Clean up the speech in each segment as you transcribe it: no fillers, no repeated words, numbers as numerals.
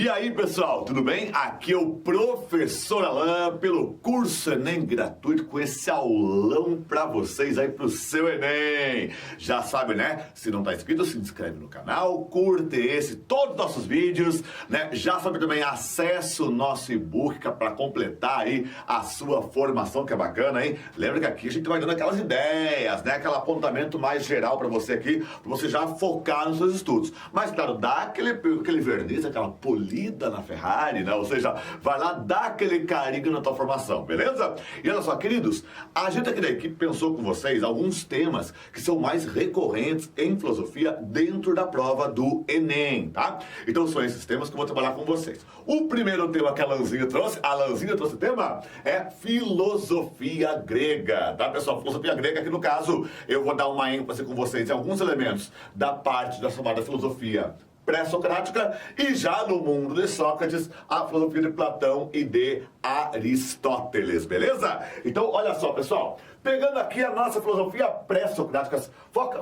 E aí, pessoal, tudo bem? Aqui é o Professor Alan pelo curso Enem gratuito com esse aulão pra vocês aí pro seu Enem. Já sabe, né? Se não tá inscrito, se inscreve no canal, curte todos os nossos vídeos, né? Já sabe também, acessa o nosso e-book para completar aí a sua formação, que é bacana, hein? Lembra que aqui a gente vai dando aquelas ideias, né? Aquele apontamento mais geral pra você aqui, pra você já focar nos seus estudos. Mas, claro, dá aquele verniz, aquela polida na Ferrari, né? Ou seja, vai lá, dá aquele carinho na tua formação, beleza? E olha só, queridos, a gente aqui da equipe pensou com vocês alguns temas que são mais recorrentes em filosofia dentro da prova do Enem, tá? Então são esses temas que eu vou trabalhar com vocês. O primeiro tema que a Lanzinha trouxe o tema, é filosofia grega, tá, pessoal? Filosofia grega, que no caso eu vou dar uma ênfase com vocês em alguns elementos da parte da chamada filosofia pré-socrática e já no mundo de Sócrates, a filosofia de Platão e de Aristóteles, beleza? Então, olha só, pessoal, pegando aqui a nossa filosofia pré-socrática,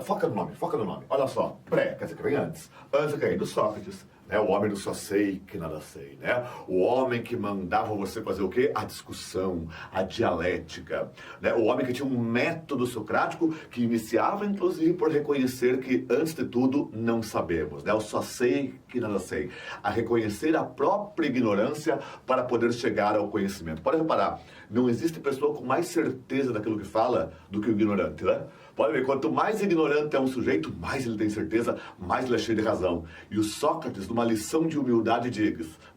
foca no nome, olha só, pré, quer dizer que vem antes que aí do Sócrates, né? O homem do só sei que nada sei, né? O homem que mandava você fazer o quê? A discussão, a dialética, né? O homem que tinha um método socrático que iniciava, inclusive, por reconhecer que, antes de tudo, não sabemos, né? Eu só sei que nada sei. A reconhecer a própria ignorância para poder chegar ao conhecimento. Pode reparar, não existe pessoa com mais certeza daquilo que fala do que o ignorante, né? Pode ver, quanto mais ignorante é um sujeito, mais ele tem certeza, mais ele é cheio de razão. E o Sócrates, numa lição de humildade,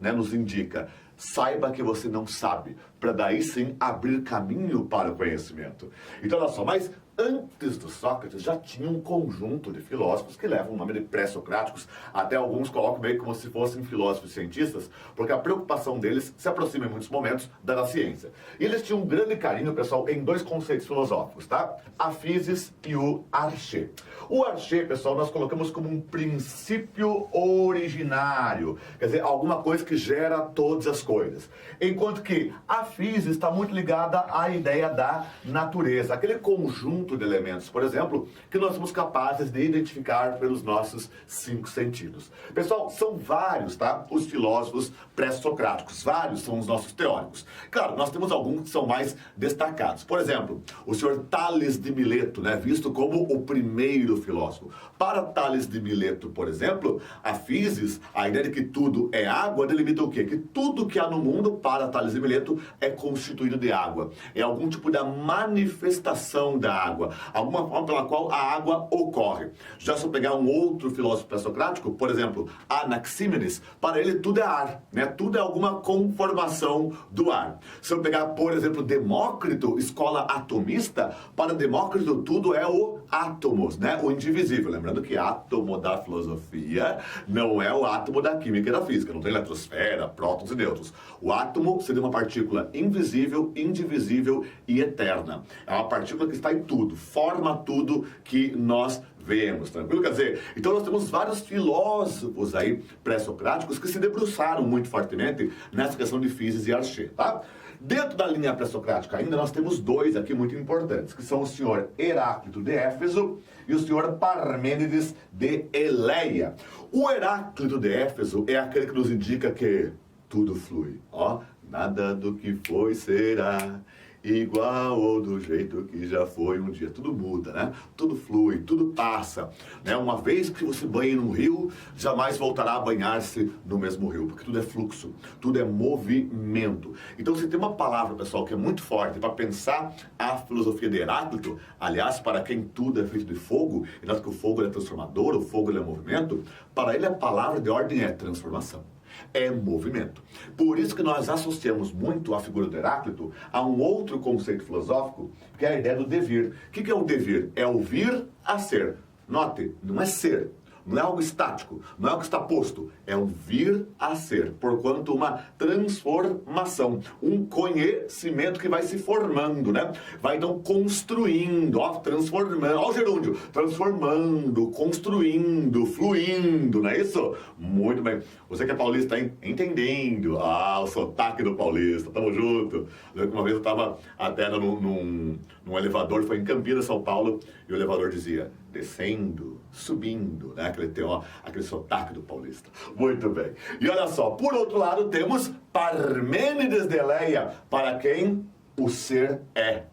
nos indica: saiba que você não sabe, para daí sim abrir caminho para o conhecimento. Então, olha só, mas antes do Sócrates já tinha um conjunto de filósofos que levam o nome de pré-socráticos, até alguns colocam meio como se fossem filósofos cientistas, porque a preocupação deles se aproxima em muitos momentos da ciência. E eles tinham um grande carinho, pessoal, em dois conceitos filosóficos, tá? A physis e o arché. O arché, pessoal, nós colocamos como um princípio originário, quer dizer, alguma coisa que gera todas as coisas. Enquanto que a physis está muito ligada à ideia da natureza, aquele conjunto de elementos, por exemplo, que nós somos capazes de identificar pelos nossos 5 sentidos. Pessoal, são vários, tá? Os filósofos pré-socráticos, vários são os nossos teóricos. Claro, nós temos alguns que são mais destacados. Por exemplo, o senhor Tales de Mileto, né? Visto como o primeiro filósofo. Para Tales de Mileto, por exemplo, a physis, a ideia de que tudo é água, delimita o quê? Que tudo que há no mundo, para Tales de Mileto, é constituído de água. É algum tipo da manifestação da água, alguma forma pela qual a água ocorre. Já se eu pegar um outro filósofo pré-socrático, por exemplo, Anaxímenes, para ele tudo é ar, né? Tudo é alguma conformação do ar. Se eu pegar, por exemplo, Demócrito, escola atomista, para Demócrito tudo é o átomos, né? O indivisível. Lembrando que átomo da filosofia não é o átomo da química e da física, não tem eletrosfera, prótons e nêutrons. O átomo seria uma partícula invisível, indivisível e eterna. É uma partícula que está em tudo, forma tudo que nós vemos, tranquilo? Quer dizer, então nós temos vários filósofos aí pré-socráticos que se debruçaram muito fortemente nessa questão de physis e arché, tá? Dentro da linha pré-socrática ainda nós temos dois aqui muito importantes, que são o senhor Heráclito de Éfeso e o senhor Parmênides de Eleia. O Heráclito de Éfeso é aquele que nos indica que tudo flui, ó, nada do que foi será igual ou do jeito que já foi um dia. Tudo muda, né? Tudo flui, tudo passa, né? Uma vez que você banha num rio, jamais voltará a banhar-se no mesmo rio, porque tudo é fluxo, tudo é movimento. Então, se tem uma palavra, pessoal, que é muito forte para pensar a filosofia de Heráclito, aliás, para quem tudo é feito de fogo, e nós que o fogo é transformador, o fogo é movimento, para ele a palavra de ordem é transformação. É movimento. Por isso que nós associamos muito a figura do Heráclito a um outro conceito filosófico, que é a ideia do devir. O que é o devir? É o vir a ser. Note, não é ser, não é algo estático, não é algo que está posto, é um vir a ser, porquanto uma transformação, um conhecimento que vai se formando, né? Vai então construindo, ó, transformando, ó o gerúndio, transformando, construindo, fluindo, não é isso? Muito bem. Você que é paulista, hein? Entendendo, o sotaque do paulista, tamo junto. Uma vez eu estava até num elevador, foi em Campinas, São Paulo, e o elevador dizia, descendo, subindo, né? Aquele TO, aquele sotaque do paulista. Muito bem. E olha só, por outro lado temos Parmênides de Eleia, para quem o ser é.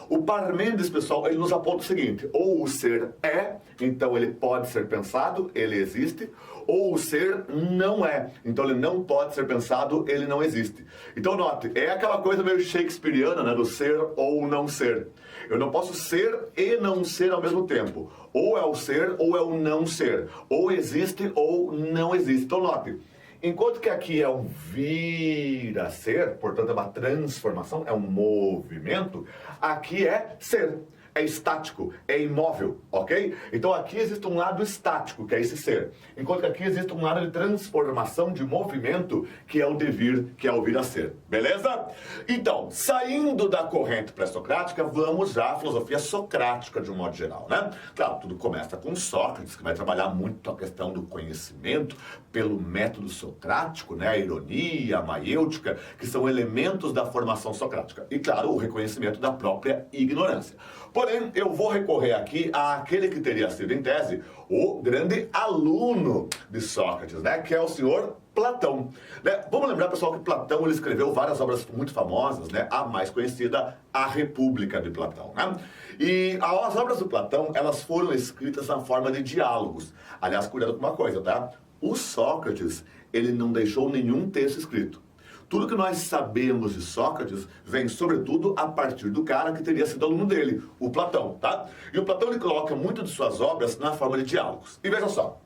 O Parmênides, pessoal, ele nos aponta o seguinte: ou o ser é, então ele pode ser pensado, ele existe, ou o ser não é, então ele não pode ser pensado, ele não existe. Então note, é aquela coisa meio shakespeariana, né, do ser ou não ser. Eu não posso ser e não ser ao mesmo tempo. Ou é o ser ou é o não ser. Ou existe ou não existe. Então note, enquanto que aqui é um vir a ser, portanto é uma transformação, é um movimento, aqui é ser, é estático, é imóvel, ok? Então aqui existe um lado estático, que é esse ser, enquanto que aqui existe um lado de transformação, de movimento, que é o devir, que é o vir a ser, beleza? Então, saindo da corrente pré-socrática, vamos já à filosofia socrática de um modo geral, né? Claro, tudo começa com Sócrates, que vai trabalhar muito a questão do conhecimento pelo método socrático, né? A ironia, a maiêutica, que são elementos da formação socrática. E, claro, o reconhecimento da própria ignorância. Porém, eu vou recorrer aqui àquele que teria sido, em tese, o grande aluno de Sócrates, né? Que é o senhor Platão. Né? Vamos lembrar, pessoal, que Platão ele escreveu várias obras muito famosas, né? A mais conhecida, A República de Platão, né? E as obras do Platão, elas foram escritas na forma de diálogos. Aliás, cuidado com uma coisa, tá? O Sócrates, ele não deixou nenhum texto escrito. Tudo que nós sabemos de Sócrates vem, sobretudo, a partir do cara que teria sido aluno dele, o Platão, tá? E o Platão, ele coloca muito de suas obras na forma de diálogos. E veja só,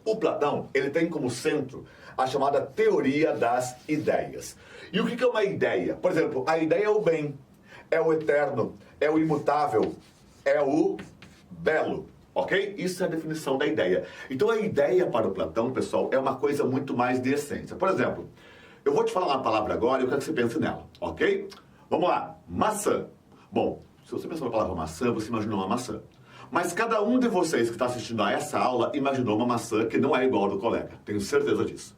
o Platão, ele tem como centro a chamada teoria das ideias. E o que é uma ideia? Por exemplo, a ideia é o bem, é o eterno, é o imutável, é o belo. Ok? Isso é a definição da ideia. Então a ideia para o Platão, pessoal, é uma coisa muito mais de essência. Por exemplo, eu vou te falar uma palavra agora e eu quero que você pense nela, ok? Vamos lá, maçã. Bom, se você pensou na palavra maçã, você imaginou uma maçã. Mas cada um de vocês que está assistindo a essa aula imaginou uma maçã que não é igual ao do colega. Tenho certeza disso.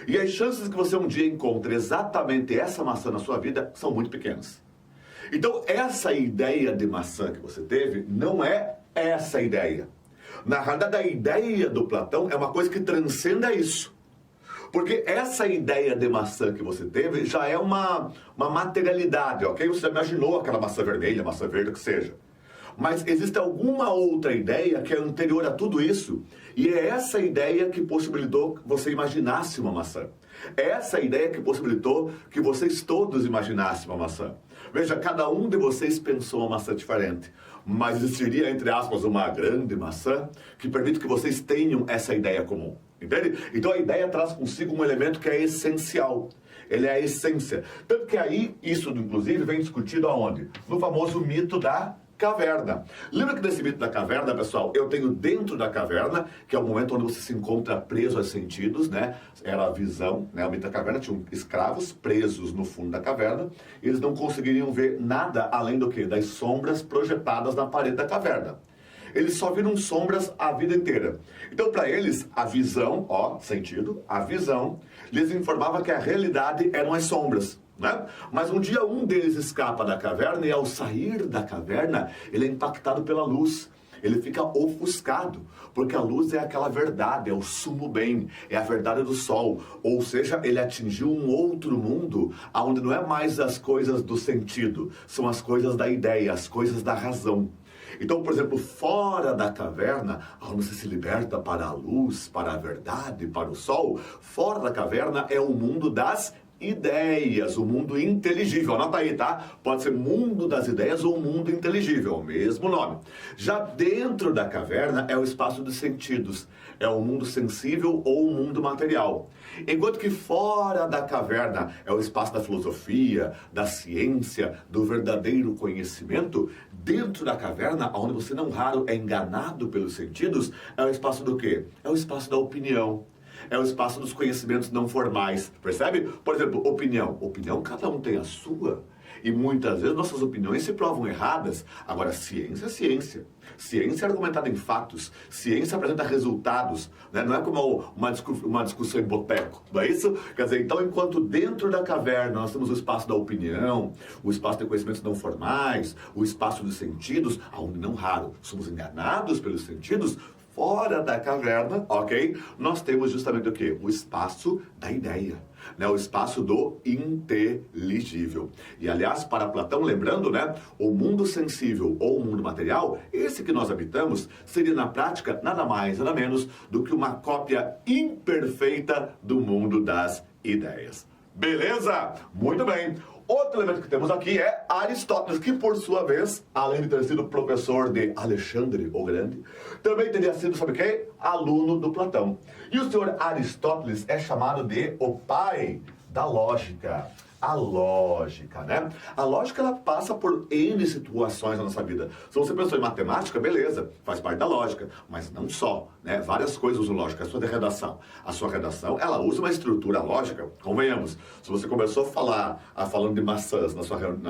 E as chances que você um dia encontre exatamente essa maçã na sua vida são muito pequenas. Então, essa ideia de maçã que você teve não é essa ideia. Na realidade, a ideia do Platão é uma coisa que transcende a isso. Porque essa ideia de maçã que você teve já é uma materialidade, ok? Você já imaginou aquela maçã vermelha, maçã verde, o que seja. Mas existe alguma outra ideia que é anterior a tudo isso, e é essa ideia que possibilitou que você imaginasse uma maçã. É essa ideia que possibilitou que vocês todos imaginassem uma maçã. Veja, cada um de vocês pensou uma maçã diferente, mas existiria, entre aspas, uma grande maçã que permite que vocês tenham essa ideia comum. Entende? Então a ideia traz consigo um elemento que é essencial. Ele é a essência. Tanto que aí, isso inclusive vem discutido aonde? No famoso mito da caverna. Lembra que nesse mito da caverna, pessoal, eu tenho dentro da caverna, que é o momento onde você se encontra preso aos sentidos, né? Era a visão, né? O mito da caverna tinha escravos presos no fundo da caverna, e eles não conseguiriam ver nada além do que? Das sombras projetadas na parede da caverna. Eles só viram sombras a vida inteira. Então, para eles, a visão, ó, sentido, a visão, lhes informava que a realidade eram as sombras, né? Mas um dia um deles escapa da caverna e ao sair da caverna, ele é impactado pela luz. Ele fica ofuscado, porque a luz é aquela verdade, é o sumo bem, é a verdade do sol. Ou seja, ele atingiu um outro mundo, onde não é mais as coisas do sentido, são as coisas da ideia, as coisas da razão. Então, por exemplo, fora da caverna, onde você se liberta para a luz, para a verdade, para o sol, fora da caverna é o mundo das ideias, o mundo inteligível. Anota aí, tá? Pode ser mundo das ideias ou mundo inteligível, o mesmo nome. Já dentro da caverna é o espaço dos sentidos, é o mundo sensível ou o mundo material. Enquanto que fora da caverna é o espaço da filosofia, da ciência, do verdadeiro conhecimento, dentro da caverna, onde você não raro é enganado pelos sentidos, é o espaço do quê? É o espaço da opinião. É o espaço dos conhecimentos não formais, percebe? Por exemplo, opinião. Opinião, cada um tem a sua. E muitas vezes nossas opiniões se provam erradas. Agora, ciência é ciência. Ciência é argumentada em fatos. Ciência apresenta resultados. Né? Não é como uma discussão em boteco. Não é isso? Quer dizer, então, enquanto dentro da caverna nós temos o espaço da opinião, o espaço de conhecimentos não formais, o espaço dos sentidos, onde não raro somos enganados pelos sentidos, fora da caverna, ok? Nós temos justamente o quê? O espaço da ideia, né? O espaço do inteligível. E aliás, para Platão, lembrando, né? O mundo sensível ou o mundo material, esse que nós habitamos, seria na prática nada mais, nada menos do que uma cópia imperfeita do mundo das ideias. Beleza? Muito bem. Outro elemento que temos aqui é Aristóteles, que por sua vez, além de ter sido professor de Alexandre o Grande, também teria sido, sabe o quê? Aluno do Platão. E o senhor Aristóteles é chamado de o pai da lógica. A lógica, né? A lógica, ela passa por N situações na nossa vida. Se você pensou em matemática, beleza, faz parte da lógica, mas não só, né? Várias coisas usam lógica. A sua redação, ela usa uma estrutura lógica. Convenhamos, se você começou falando de maçãs na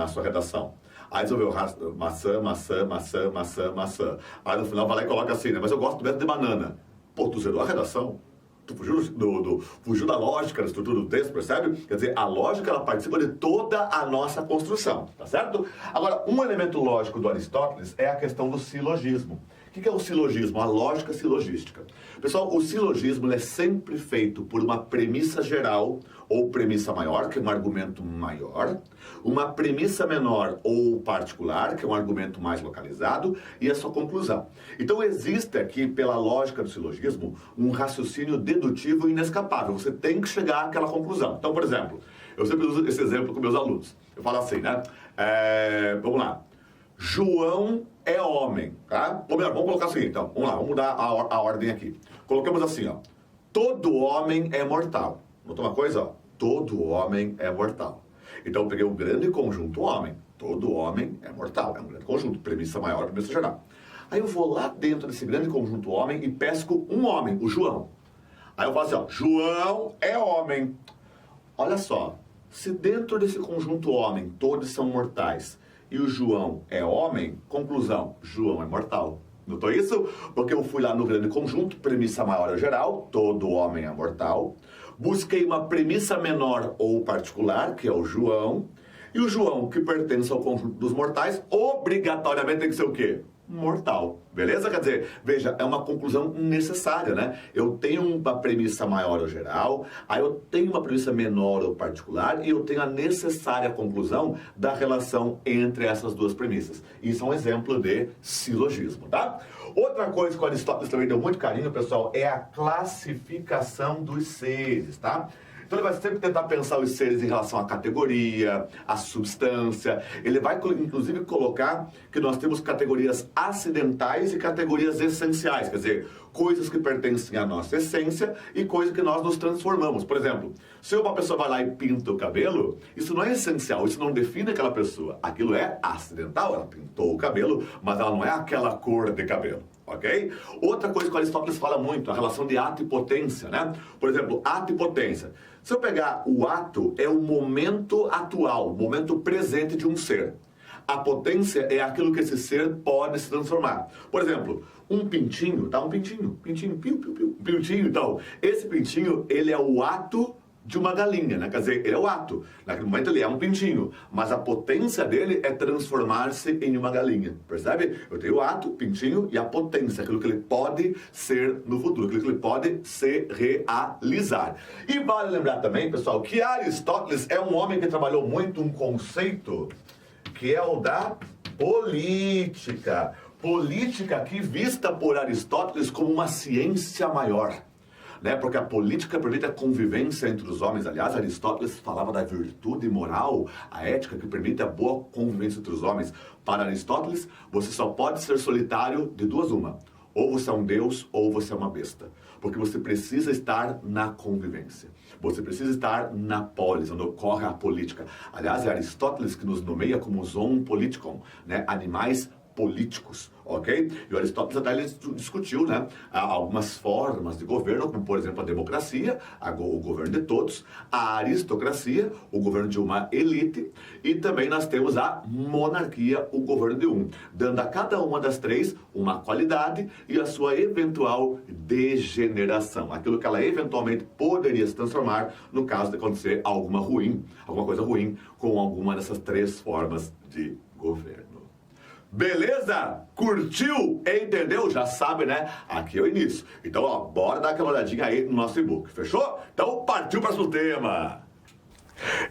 sua redação, aí resolveu maçã, maçã, maçã, maçã, maçã. Aí no final vai lá e coloca assim, né? Mas eu gosto do método de banana. Pô, tu zerou a redação. Tu fugiu da lógica, da estrutura do texto, percebe? Quer dizer, a lógica, ela participa de toda a nossa construção, tá certo? Agora, um elemento lógico do Aristóteles é a questão do silogismo. O que é o silogismo? A lógica silogística. Pessoal, o silogismo é sempre feito por uma premissa geral ou premissa maior, que é um argumento maior, uma premissa menor ou particular, que é um argumento mais localizado, e a sua conclusão. Então existe aqui, pela lógica do silogismo, um raciocínio dedutivo inescapável. Você tem que chegar àquela conclusão. Então, por exemplo, eu sempre uso esse exemplo com meus alunos. Eu falo assim, né? Vamos lá. João é homem, tá? Ou melhor, vamos colocar assim, então. Vamos lá, vamos mudar a ordem aqui. Colocamos assim, ó. Todo homem é mortal. Notou uma coisa, ó? Todo homem é mortal. Então eu peguei um grande conjunto homem. Todo homem é mortal. É um grande conjunto. Premissa maior, premissa geral. Aí eu vou lá dentro desse grande conjunto homem e pesco um homem, o João. Aí eu falo assim, ó. João é homem. Olha só. Se dentro desse conjunto homem todos são mortais e o João é homem, conclusão, João é mortal. Notou isso? Porque eu fui lá no grande conjunto, premissa maior ou geral, todo homem é mortal. Busquei uma premissa menor ou particular, que é o João. E o João, que pertence ao conjunto dos mortais, obrigatoriamente tem que ser o quê? Mortal. Beleza? Quer dizer, veja, é uma conclusão necessária, né? Eu tenho uma premissa maior ou geral, aí eu tenho uma premissa menor ou particular, e eu tenho a necessária conclusão da relação entre essas duas premissas. Isso é um exemplo de silogismo, tá? Outra coisa que o Aristóteles também deu muito carinho, pessoal, é a classificação dos seres, tá? Então ele vai sempre tentar pensar os seres em relação à categoria, à substância. Ele vai, inclusive, colocar que nós temos categorias acidentais e categorias essenciais. Quer dizer, coisas que pertencem à nossa essência e coisas que nós nos transformamos. Por exemplo, se uma pessoa vai lá e pinta o cabelo, isso não é essencial, isso não define aquela pessoa. Aquilo é acidental, ela pintou o cabelo, mas ela não é aquela cor de cabelo. Ok? Outra coisa que o Aristóteles fala muito, a relação de ato e potência, né? Por exemplo, ato e potência. Se eu pegar o ato, é o momento atual, o momento presente de um ser. A potência é aquilo que esse ser pode se transformar. Por exemplo, um pintinho, tá? Um pintinho, piu, piu, piu. Um pintinho, então, esse pintinho, ele é o ato de uma galinha, né? Quer dizer, ele é o ato. Naquele momento ele é um pintinho, mas a potência dele é transformar-se em uma galinha, percebe? Eu tenho o ato, pintinho, e a potência, aquilo que ele pode ser no futuro, aquilo que ele pode se realizar. E vale lembrar também, pessoal, que Aristóteles é um homem que trabalhou muito um conceito que é o da política. Política aqui vista por Aristóteles como uma ciência maior. Né? Porque a política permite a convivência entre os homens. Aliás, Aristóteles falava da virtude moral, a ética que permite a boa convivência entre os homens. Para Aristóteles, você só pode ser solitário de duas uma. Ou você é um deus, ou você é uma besta. Porque você precisa estar na convivência. Você precisa estar na polis, onde ocorre a política. Aliás, é Aristóteles que nos nomeia como zoon politikon, né? Animais políticos, ok? E o Aristóteles até ele discutiu, né, algumas formas de governo, como por exemplo a democracia, o governo de todos, a aristocracia, o governo de uma elite, e também nós temos a monarquia, o governo de um, dando a cada uma das três uma qualidade e a sua eventual degeneração, aquilo que ela eventualmente poderia se transformar no caso de acontecer alguma coisa ruim com alguma dessas três formas de governo. Beleza? Curtiu? Entendeu? Já sabe, né? Aqui é o início. Então, ó, bora dar aquela olhadinha aí no nosso e-book, fechou? Então, partiu para o próximo tema.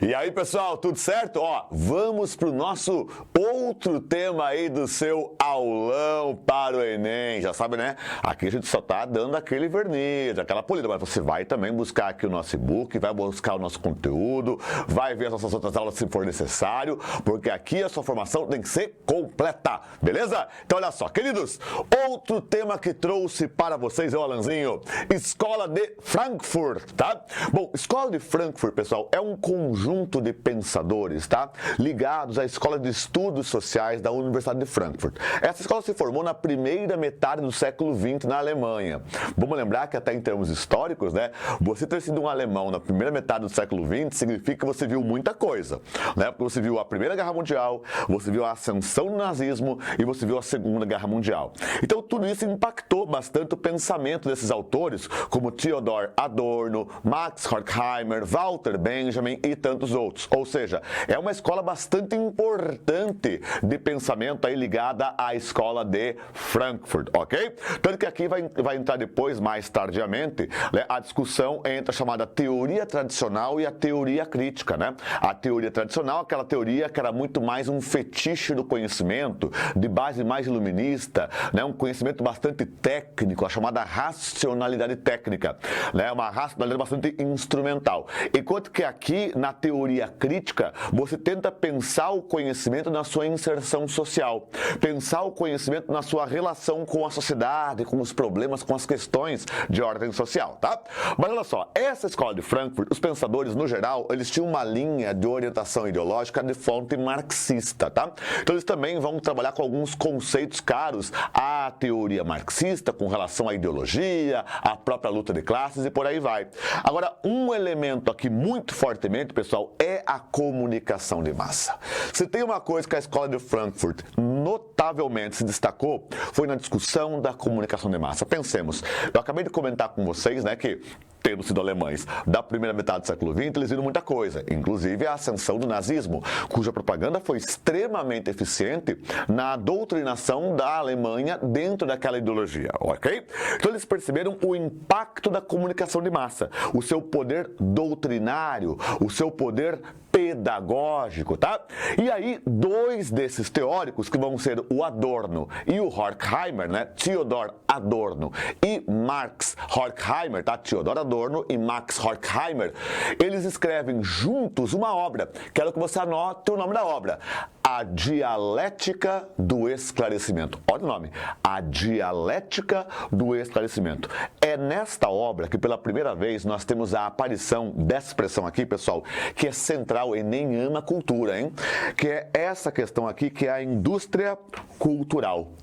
E aí, pessoal, tudo certo? Ó, vamos pro nosso outro tema aí do seu aulão para o Enem. Já sabe, né? Aqui a gente só tá dando aquele verniz, aquela polida, mas você vai também buscar aqui o nosso e-book, vai buscar o nosso conteúdo, vai ver as nossas outras aulas se for necessário, porque aqui a sua formação tem que ser completa, beleza? Então, olha só, queridos, outro tema que trouxe para vocês é o Alanzinho, Escola de Frankfurt, tá? Bom, Escola de Frankfurt, pessoal, é um conjunto de pensadores, tá? Ligados à Escola de Estudos Sociais da Universidade de Frankfurt. Essa escola se formou na primeira metade do século XX na Alemanha. Vamos lembrar que até em termos históricos, né? Você ter sido um alemão na primeira metade do século XX significa que você viu muita coisa, né? Porque você viu a Primeira Guerra Mundial, você viu a ascensão do nazismo e você viu a Segunda Guerra Mundial. Então tudo isso impactou bastante o pensamento desses autores, como Theodor Adorno, Max Horkheimer, Walter Benjamin e tantos outros. Ou seja, é uma escola bastante importante de pensamento aí ligada à escola de Frankfurt, ok? Tanto que aqui vai entrar depois, mais tardiamente, né, a discussão entre a chamada teoria tradicional e a teoria crítica, né? A teoria tradicional, aquela teoria que era muito mais um fetiche do conhecimento, de base mais iluminista, né? Um conhecimento bastante técnico, a chamada racionalidade técnica, né? Uma racionalidade bastante instrumental. Enquanto que aqui, na teoria crítica, você tenta pensar o conhecimento na sua inserção social, pensar o conhecimento na sua relação com a sociedade, com os problemas, com as questões de ordem social, tá? Mas olha só, essa escola de Frankfurt, os pensadores, no geral, eles tinham uma linha de orientação ideológica de fonte marxista, tá? Então eles também vão trabalhar com alguns conceitos caros à teoria marxista, com relação à ideologia, à própria luta de classes e por aí vai. Agora, um elemento aqui muito fortemente, pessoal, é a comunicação de massa. Se tem uma coisa que a escola de Frankfurt notavelmente se destacou, foi na discussão da comunicação de massa. Pensemos, eu acabei de comentar com vocês, né, que tendo sido alemães da primeira metade do século XX, eles viram muita coisa, inclusive a ascensão do nazismo, cuja propaganda foi extremamente eficiente na doutrinação da Alemanha dentro daquela ideologia, ok? Então eles perceberam o impacto da comunicação de massa, o seu poder doutrinário, o seu poder pedagógico, tá? E aí, dois desses teóricos, que vão ser o Adorno e o Horkheimer, né? Theodor Adorno e Max Horkheimer, tá? Theodor Adorno e Max Horkheimer, eles escrevem juntos uma obra. Quero que você anote o nome da obra. A Dialética do Esclarecimento. Olha o nome. A Dialética do Esclarecimento. É nesta obra que pela primeira vez nós temos a aparição dessa expressão aqui, pessoal, que é central, o Enem ama cultura, hein? Que é essa questão aqui, que é a indústria cultural.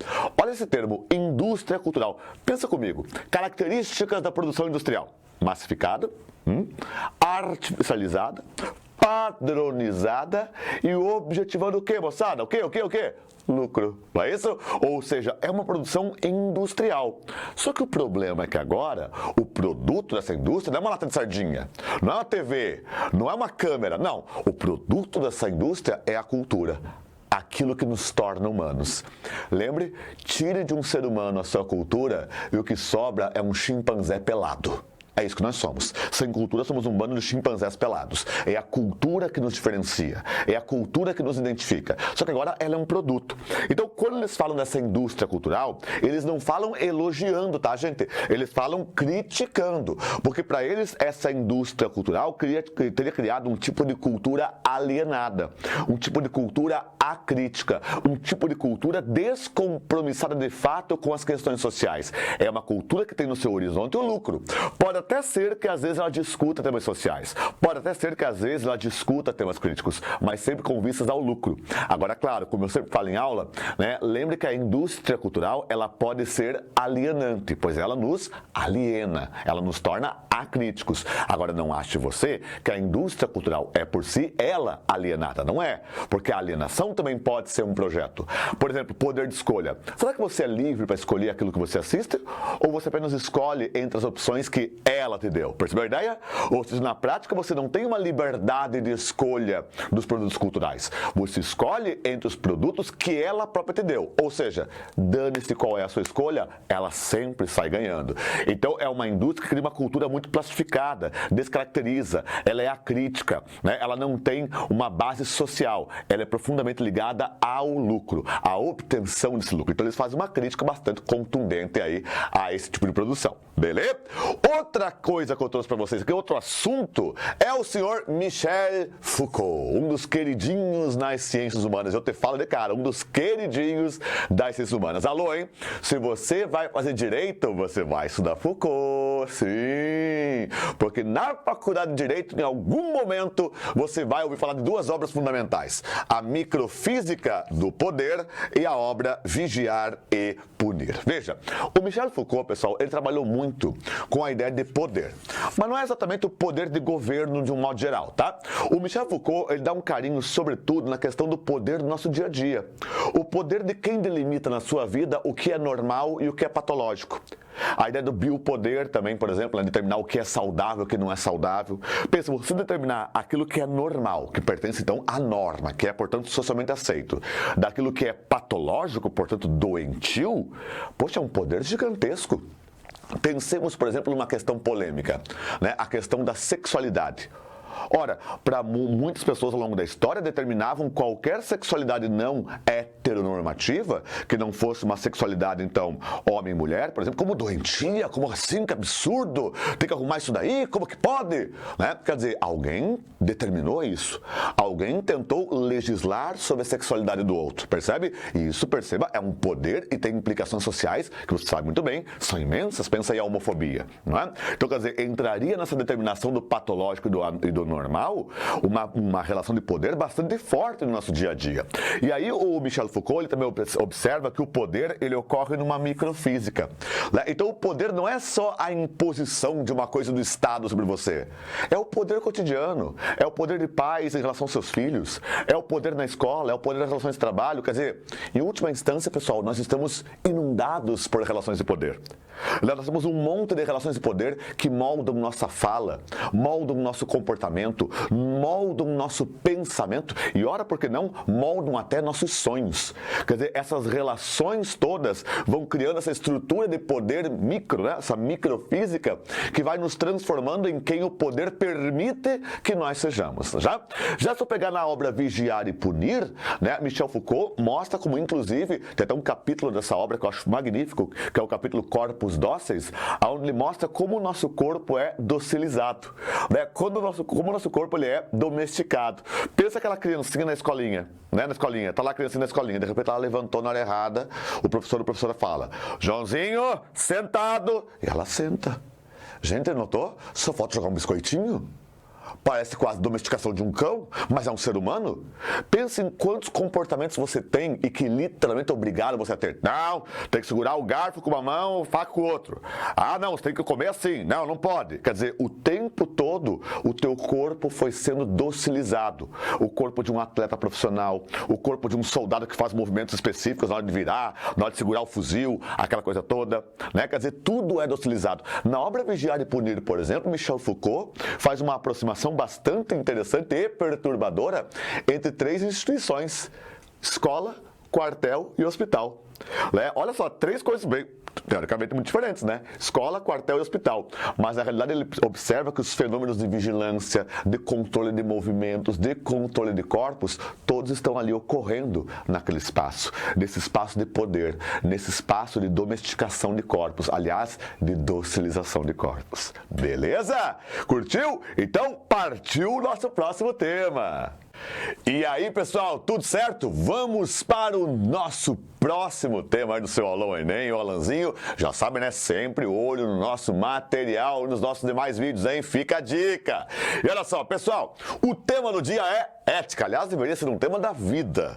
Olha esse termo, indústria cultural. Pensa comigo. Características da produção industrial. Massificada, artificializada, padronizada e objetivando o quê, moçada? O quê? Lucro, não é isso? Ou seja, é uma produção industrial. Só que o problema é que agora o produto dessa indústria não é uma lata de sardinha, não é uma TV, não é uma câmera, não. O produto dessa indústria é a cultura. Aquilo que nos torna humanos. Lembre, tire de um ser humano a sua cultura e o que sobra é um chimpanzé pelado. É isso que nós somos. Sem cultura, somos um bando de chimpanzés pelados. É a cultura que nos diferencia. É a cultura que nos identifica. Só que agora ela é um produto. Então, quando eles falam dessa indústria cultural, eles não falam elogiando, tá, gente? Eles falam criticando. Porque para eles, essa indústria cultural teria criado um tipo de cultura alienada. Um tipo de cultura acrítica. Um tipo de cultura descompromissada de fato com as questões sociais. É uma cultura que tem no seu horizonte o lucro. Pode até ser que às vezes ela discuta temas sociais, pode até ser que às vezes ela discuta temas críticos, mas sempre com vistas ao lucro. Agora, claro, como eu sempre falo em aula, né, lembre que a indústria cultural ela pode ser alienante, pois ela nos aliena, ela nos torna acríticos. Agora, não ache você que a indústria cultural é por si, ela alienada. Não é, porque a alienação também pode ser um projeto. Por exemplo, poder de escolha. Será que você é livre para escolher aquilo que você assiste? Ou você apenas escolhe entre as opções que ela te deu? Percebeu a ideia? Ou seja, na prática, você não tem uma liberdade de escolha dos produtos culturais. Você escolhe entre os produtos que ela própria te deu. Ou seja, dane-se qual é a sua escolha, ela sempre sai ganhando. Então, é uma indústria que cria uma cultura muito plastificada, descaracteriza, ela é acrítica, né? Ela não tem uma base social, ela é profundamente ligada ao lucro, à obtenção desse lucro. Então, eles fazem uma crítica bastante contundente aí a esse tipo de produção, beleza? Outra coisa que eu trouxe para vocês aqui, outro assunto, é o senhor Michel Foucault, um dos queridinhos nas ciências humanas. Eu te falo de cara, um dos queridinhos das ciências humanas. Alô, hein? Se você vai fazer direito, você vai estudar Foucault, sim, porque na faculdade de direito, em algum momento, você vai ouvir falar de duas obras fundamentais: a Microfísica do Poder e a obra Vigiar e Punir. Veja, o Michel Foucault, pessoal, ele trabalhou muito com a ideia de poder, mas não é exatamente o poder de governo de um modo geral, tá? O Michel Foucault, ele dá um carinho, sobretudo, na questão do poder do nosso dia a dia. O poder de quem delimita na sua vida o que é normal e o que é patológico. A ideia do biopoder também, por exemplo, é determinar o que é saudável e o que não é saudável. Pensa, você determinar aquilo que é normal, que pertence então à norma, que é, portanto, socialmente aceito, daquilo que é patológico, portanto, doentio, poxa, é um poder gigantesco. Pensemos, por exemplo, numa questão polêmica, né? A questão da sexualidade. Ora, para muitas pessoas ao longo da história determinavam qualquer sexualidade não heteronormativa, que não fosse uma sexualidade, então, homem e mulher, por exemplo, como doentia, como assim, que absurdo, tem que arrumar isso daí, como que pode? Né? Quer dizer, alguém determinou isso, alguém tentou legislar sobre a sexualidade do outro, percebe? E isso, perceba, é um poder e tem implicações sociais, que você sabe muito bem, são imensas, pensa aí a homofobia, não é? Então, quer dizer, entraria nessa determinação do patológico e do normal, uma relação de poder bastante forte no nosso dia a dia. E aí o Michel Foucault, ele também observa que o poder, ele ocorre numa microfísica, né? Então o poder não é só a imposição de uma coisa do Estado sobre você, é o poder cotidiano, é o poder de pais em relação aos seus filhos, é o poder na escola, é o poder nas relações de trabalho. Quer dizer, em última instância, pessoal, nós estamos inundados por relações de poder. Nós temos um monte de relações de poder que moldam nossa fala, moldam nosso comportamento, moldam nosso pensamento e, ora, por que não, moldam até nossos sonhos. Quer dizer, essas relações todas vão criando essa estrutura de poder micro, né? Essa microfísica que vai nos transformando em quem o poder permite que nós sejamos. Já se eu pegar na obra Vigiar e Punir, né, Michel Foucault mostra como, inclusive, tem até um capítulo dessa obra que eu acho magnífico, que é o capítulo Corpos Dóceis, onde ele mostra como o nosso corpo é docilizado, né? Como o nosso corpo ele é domesticado. Pensa aquela criancinha na escolinha, né? Na escolinha, tá lá a criancinha na escolinha, de repente ela levantou na hora errada, o professor ou a professora fala: Joãozinho, sentado, e ela senta. Gente, notou? Só falta jogar um biscoitinho. Parece quase domesticação de um cão, mas é um ser humano. Pense em quantos comportamentos você tem e que literalmente obrigaram você a ter. Não, tem que segurar o garfo com uma mão, o faca com o outro. Ah, não, você tem que comer assim. Não, não pode. Quer dizer, o tempo todo o teu corpo foi sendo docilizado. O corpo de um atleta profissional, o corpo de um soldado que faz movimentos específicos na hora de virar, na hora de segurar o fuzil, aquela coisa toda, né? Quer dizer, tudo é docilizado. Na obra Vigiar e Punir, por exemplo, Michel Foucault faz uma aproximação bastante interessante e perturbadora entre três instituições: escola, quartel e hospital. Olha só, três coisas bem, teoricamente, muito diferentes, né? Escola, quartel e hospital. Mas, na realidade, ele observa que os fenômenos de vigilância, de controle de movimentos, de controle de corpos, todos estão ali ocorrendo naquele espaço, nesse espaço de poder, nesse espaço de domesticação de corpos, aliás, de docilização de corpos. Beleza? Curtiu? Então, partiu o nosso próximo tema. E aí, pessoal, tudo certo? Vamos para o nosso próximo tema aí do seu aulão Enem, o Alanzinho. Já sabe, né? Sempre olho no nosso material, nos nossos demais vídeos, hein? Fica a dica. E olha só, pessoal, o tema do dia é ética. Aliás, deveria ser um tema da vida,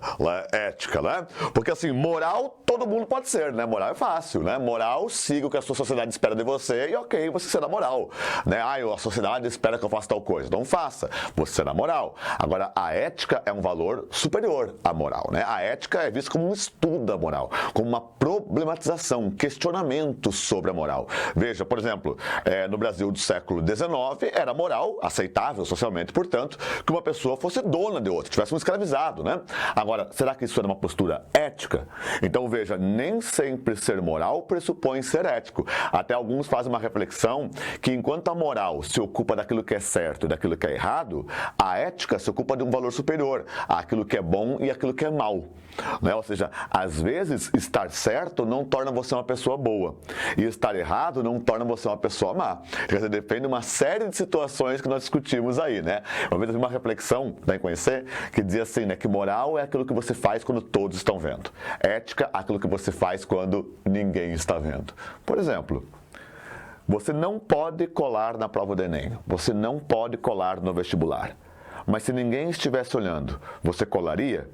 ética, né? Porque assim, moral todo mundo pode ser, né? Moral é fácil, né? Moral, siga o que a sua sociedade espera de você e ok, você será moral, né? A sociedade espera que eu faça tal coisa. Não faça, você será moral. Agora, a ética é um valor superior à moral, né? A ética é vista como um estudo da moral, como uma problematização, um questionamento sobre a moral. Veja, por exemplo, no Brasil do século XIX, era moral, aceitável socialmente, portanto, que uma pessoa fosse dona de outra, tivesse um escravizado, né? Agora, será que isso era uma postura ética? Então, veja, nem sempre ser moral pressupõe ser ético. Até alguns fazem uma reflexão que enquanto a moral se ocupa daquilo que é certo e daquilo que é errado, a ética se ocupa de um valor superior, àquilo que é bom e aquilo que é mal. Né? Ou seja, às vezes estar certo não torna você uma pessoa boa e estar errado não torna você uma pessoa má. Quer dizer, depende de uma série de situações que nós discutimos aí, né? Uma vez eu vi uma reflexão, bem conhecer, que dizia assim, né, que moral é aquilo que você faz quando todos estão vendo. Ética é aquilo que você faz quando ninguém está vendo. Por exemplo, você não pode colar na prova do Enem, você não pode colar no vestibular. Mas se ninguém estivesse olhando, você colaria?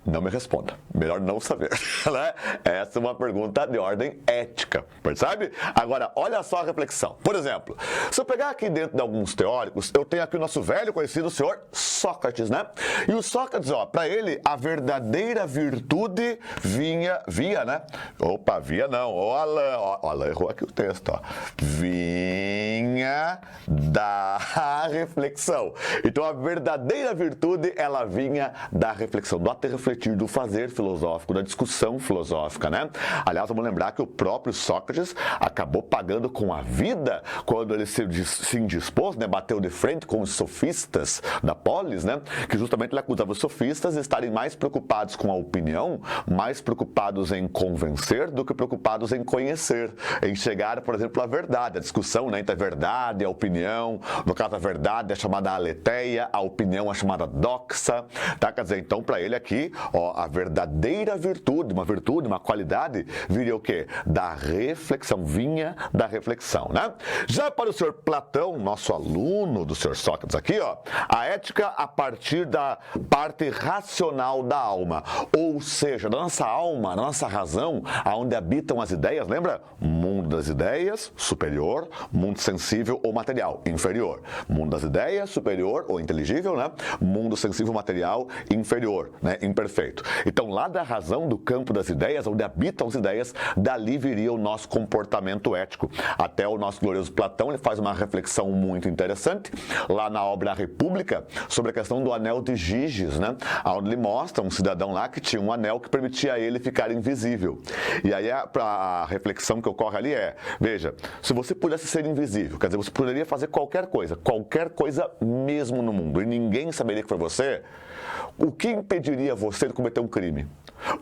Não me responda. Melhor não saber. Né? Essa é uma pergunta de ordem ética, percebe? Agora, olha só a reflexão. Por exemplo, se eu pegar aqui dentro de alguns teóricos, eu tenho aqui o nosso velho conhecido senhor Sócrates, né? E o Sócrates, ó, para ele, a verdadeira virtude via, né? Opa, via não. Ó, Alan errou aqui o texto, ó. Vinha da reflexão. Então, a verdadeira virtude, ela vinha da reflexão, do ato reflexivo, do fazer filosófico, da discussão filosófica, né? Aliás, vamos lembrar que o próprio Sócrates acabou pagando com a vida quando ele se indispôs, né? Bateu de frente com os sofistas da polis, né? Que justamente ele acusava os sofistas de estarem mais preocupados com a opinião, mais preocupados em convencer do que preocupados em conhecer, em chegar, por exemplo, à verdade, a discussão, né, entre a verdade e a opinião. No caso, a verdade é chamada aletheia, a opinião é chamada doxa, tá? Quer dizer, então, para ele aqui, ó, a verdadeira virtude, uma qualidade, viria o quê? Da reflexão, vinha da reflexão, né? Já para o senhor Platão, nosso aluno do senhor Sócrates aqui, ó, a ética a partir da parte racional da alma, ou seja, da nossa alma, da nossa razão, aonde habitam as ideias, lembra? Mundo das ideias, superior, mundo sensível ou material, inferior. Mundo das ideias, superior ou inteligível, né? Mundo sensível, material, inferior, né? Imperfeito. Então, lá da razão, do campo das ideias, onde habitam as ideias, dali viria o nosso comportamento ético. Até o nosso glorioso Platão, ele faz uma reflexão muito interessante, lá na obra A República, sobre a questão do anel de Giges, né? Onde ele mostra um cidadão lá que tinha um anel que permitia a ele ficar invisível. E aí a reflexão que ocorre ali é, veja, se você pudesse ser invisível, quer dizer, você poderia fazer qualquer coisa mesmo no mundo, e ninguém saberia que foi você, o que impediria você de cometer um crime?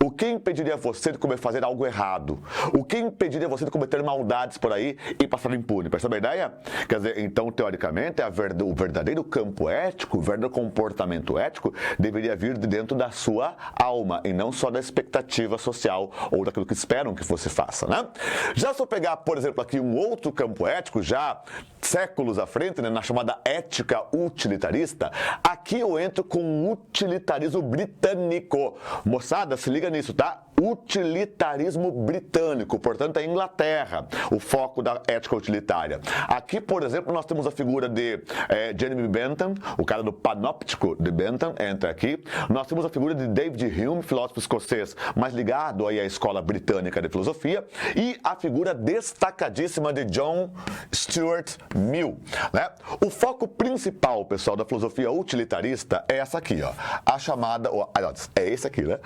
O que impediria você de fazer algo errado? O que impediria você de cometer maldades por aí e passar impune? Percebe a ideia? Quer dizer, então, teoricamente, o verdadeiro campo ético, o verdadeiro comportamento ético deveria vir de dentro da sua alma e não só da expectativa social ou daquilo que esperam que você faça, né? Já se eu pegar, por exemplo, aqui um outro campo ético, já séculos à frente, né, na chamada ética utilitarista, aqui eu entro com o utilitarismo britânico. Moçada, se liga nisso, tá? Utilitarismo britânico, portanto, é Inglaterra, o foco da ética utilitária. Aqui, por exemplo, nós temos a figura de Jeremy Bentham, o cara do panóptico de Bentham, entra aqui. Nós temos a figura de David Hume, filósofo escocês, mais ligado aí à escola britânica de filosofia, e a figura destacadíssima de John Stuart Mill, né? O foco principal, pessoal, da filosofia utilitarista é essa aqui, ó. a chamada, é esse aqui, né?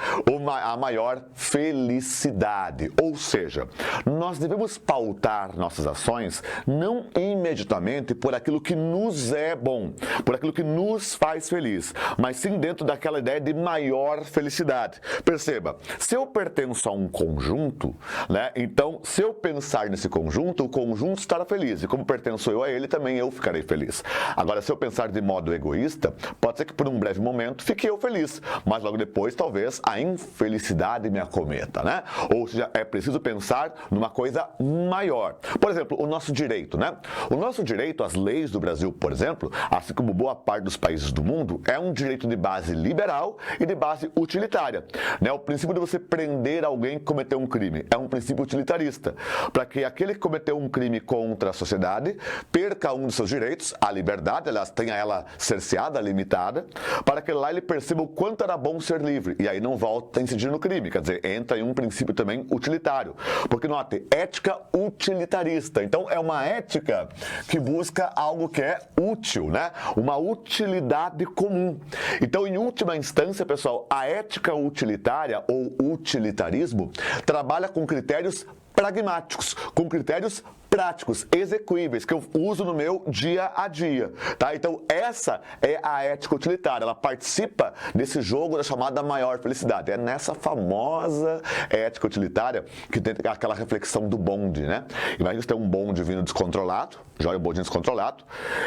A maior felicidade. Ou seja, nós devemos pautar nossas ações não imediatamente por aquilo que nos é bom, por aquilo que nos faz feliz, mas sim dentro daquela ideia de maior felicidade. Perceba, se eu pertenço a um conjunto, né? Então, se eu pensar nesse conjunto, o conjunto estará feliz. E como pertenço eu a ele, também eu ficarei feliz. Agora, se eu pensar de modo egoísta, pode ser que por um breve momento fique eu feliz, mas logo depois talvez a infelicidade me acometa, né? Ou seja, é preciso pensar numa coisa maior. Por exemplo, o nosso direito, né? O nosso direito, as leis do Brasil, por exemplo, assim como boa parte dos países do mundo, é um direito de base liberal e de base utilitária, né? O princípio de você prender alguém que cometeu um crime é um princípio utilitarista, para que aquele que cometeu um crime contra a sociedade perca um dos seus direitos, a liberdade, aliás, tenha ela cerceada, limitada, para que lá ele perceba o quanto era bom ser livre, e aí não volta a incidir no crime, quer dizer, entra em um princípio também utilitário, porque note, ética utilitarista, então é uma ética que busca algo que é útil, né? Uma utilidade comum. Então, em última instância, pessoal, a ética utilitária ou utilitarismo trabalha com critérios pragmáticos, com critérios práticos, execuíveis, que eu uso no meu dia a dia, tá? Então, essa é a ética utilitária, ela participa desse jogo da chamada maior felicidade. É nessa famosa ética utilitária que tem aquela reflexão do bonde, né? Imagina você tem um bonde vindo descontrolado, joga o bonde descontrolado,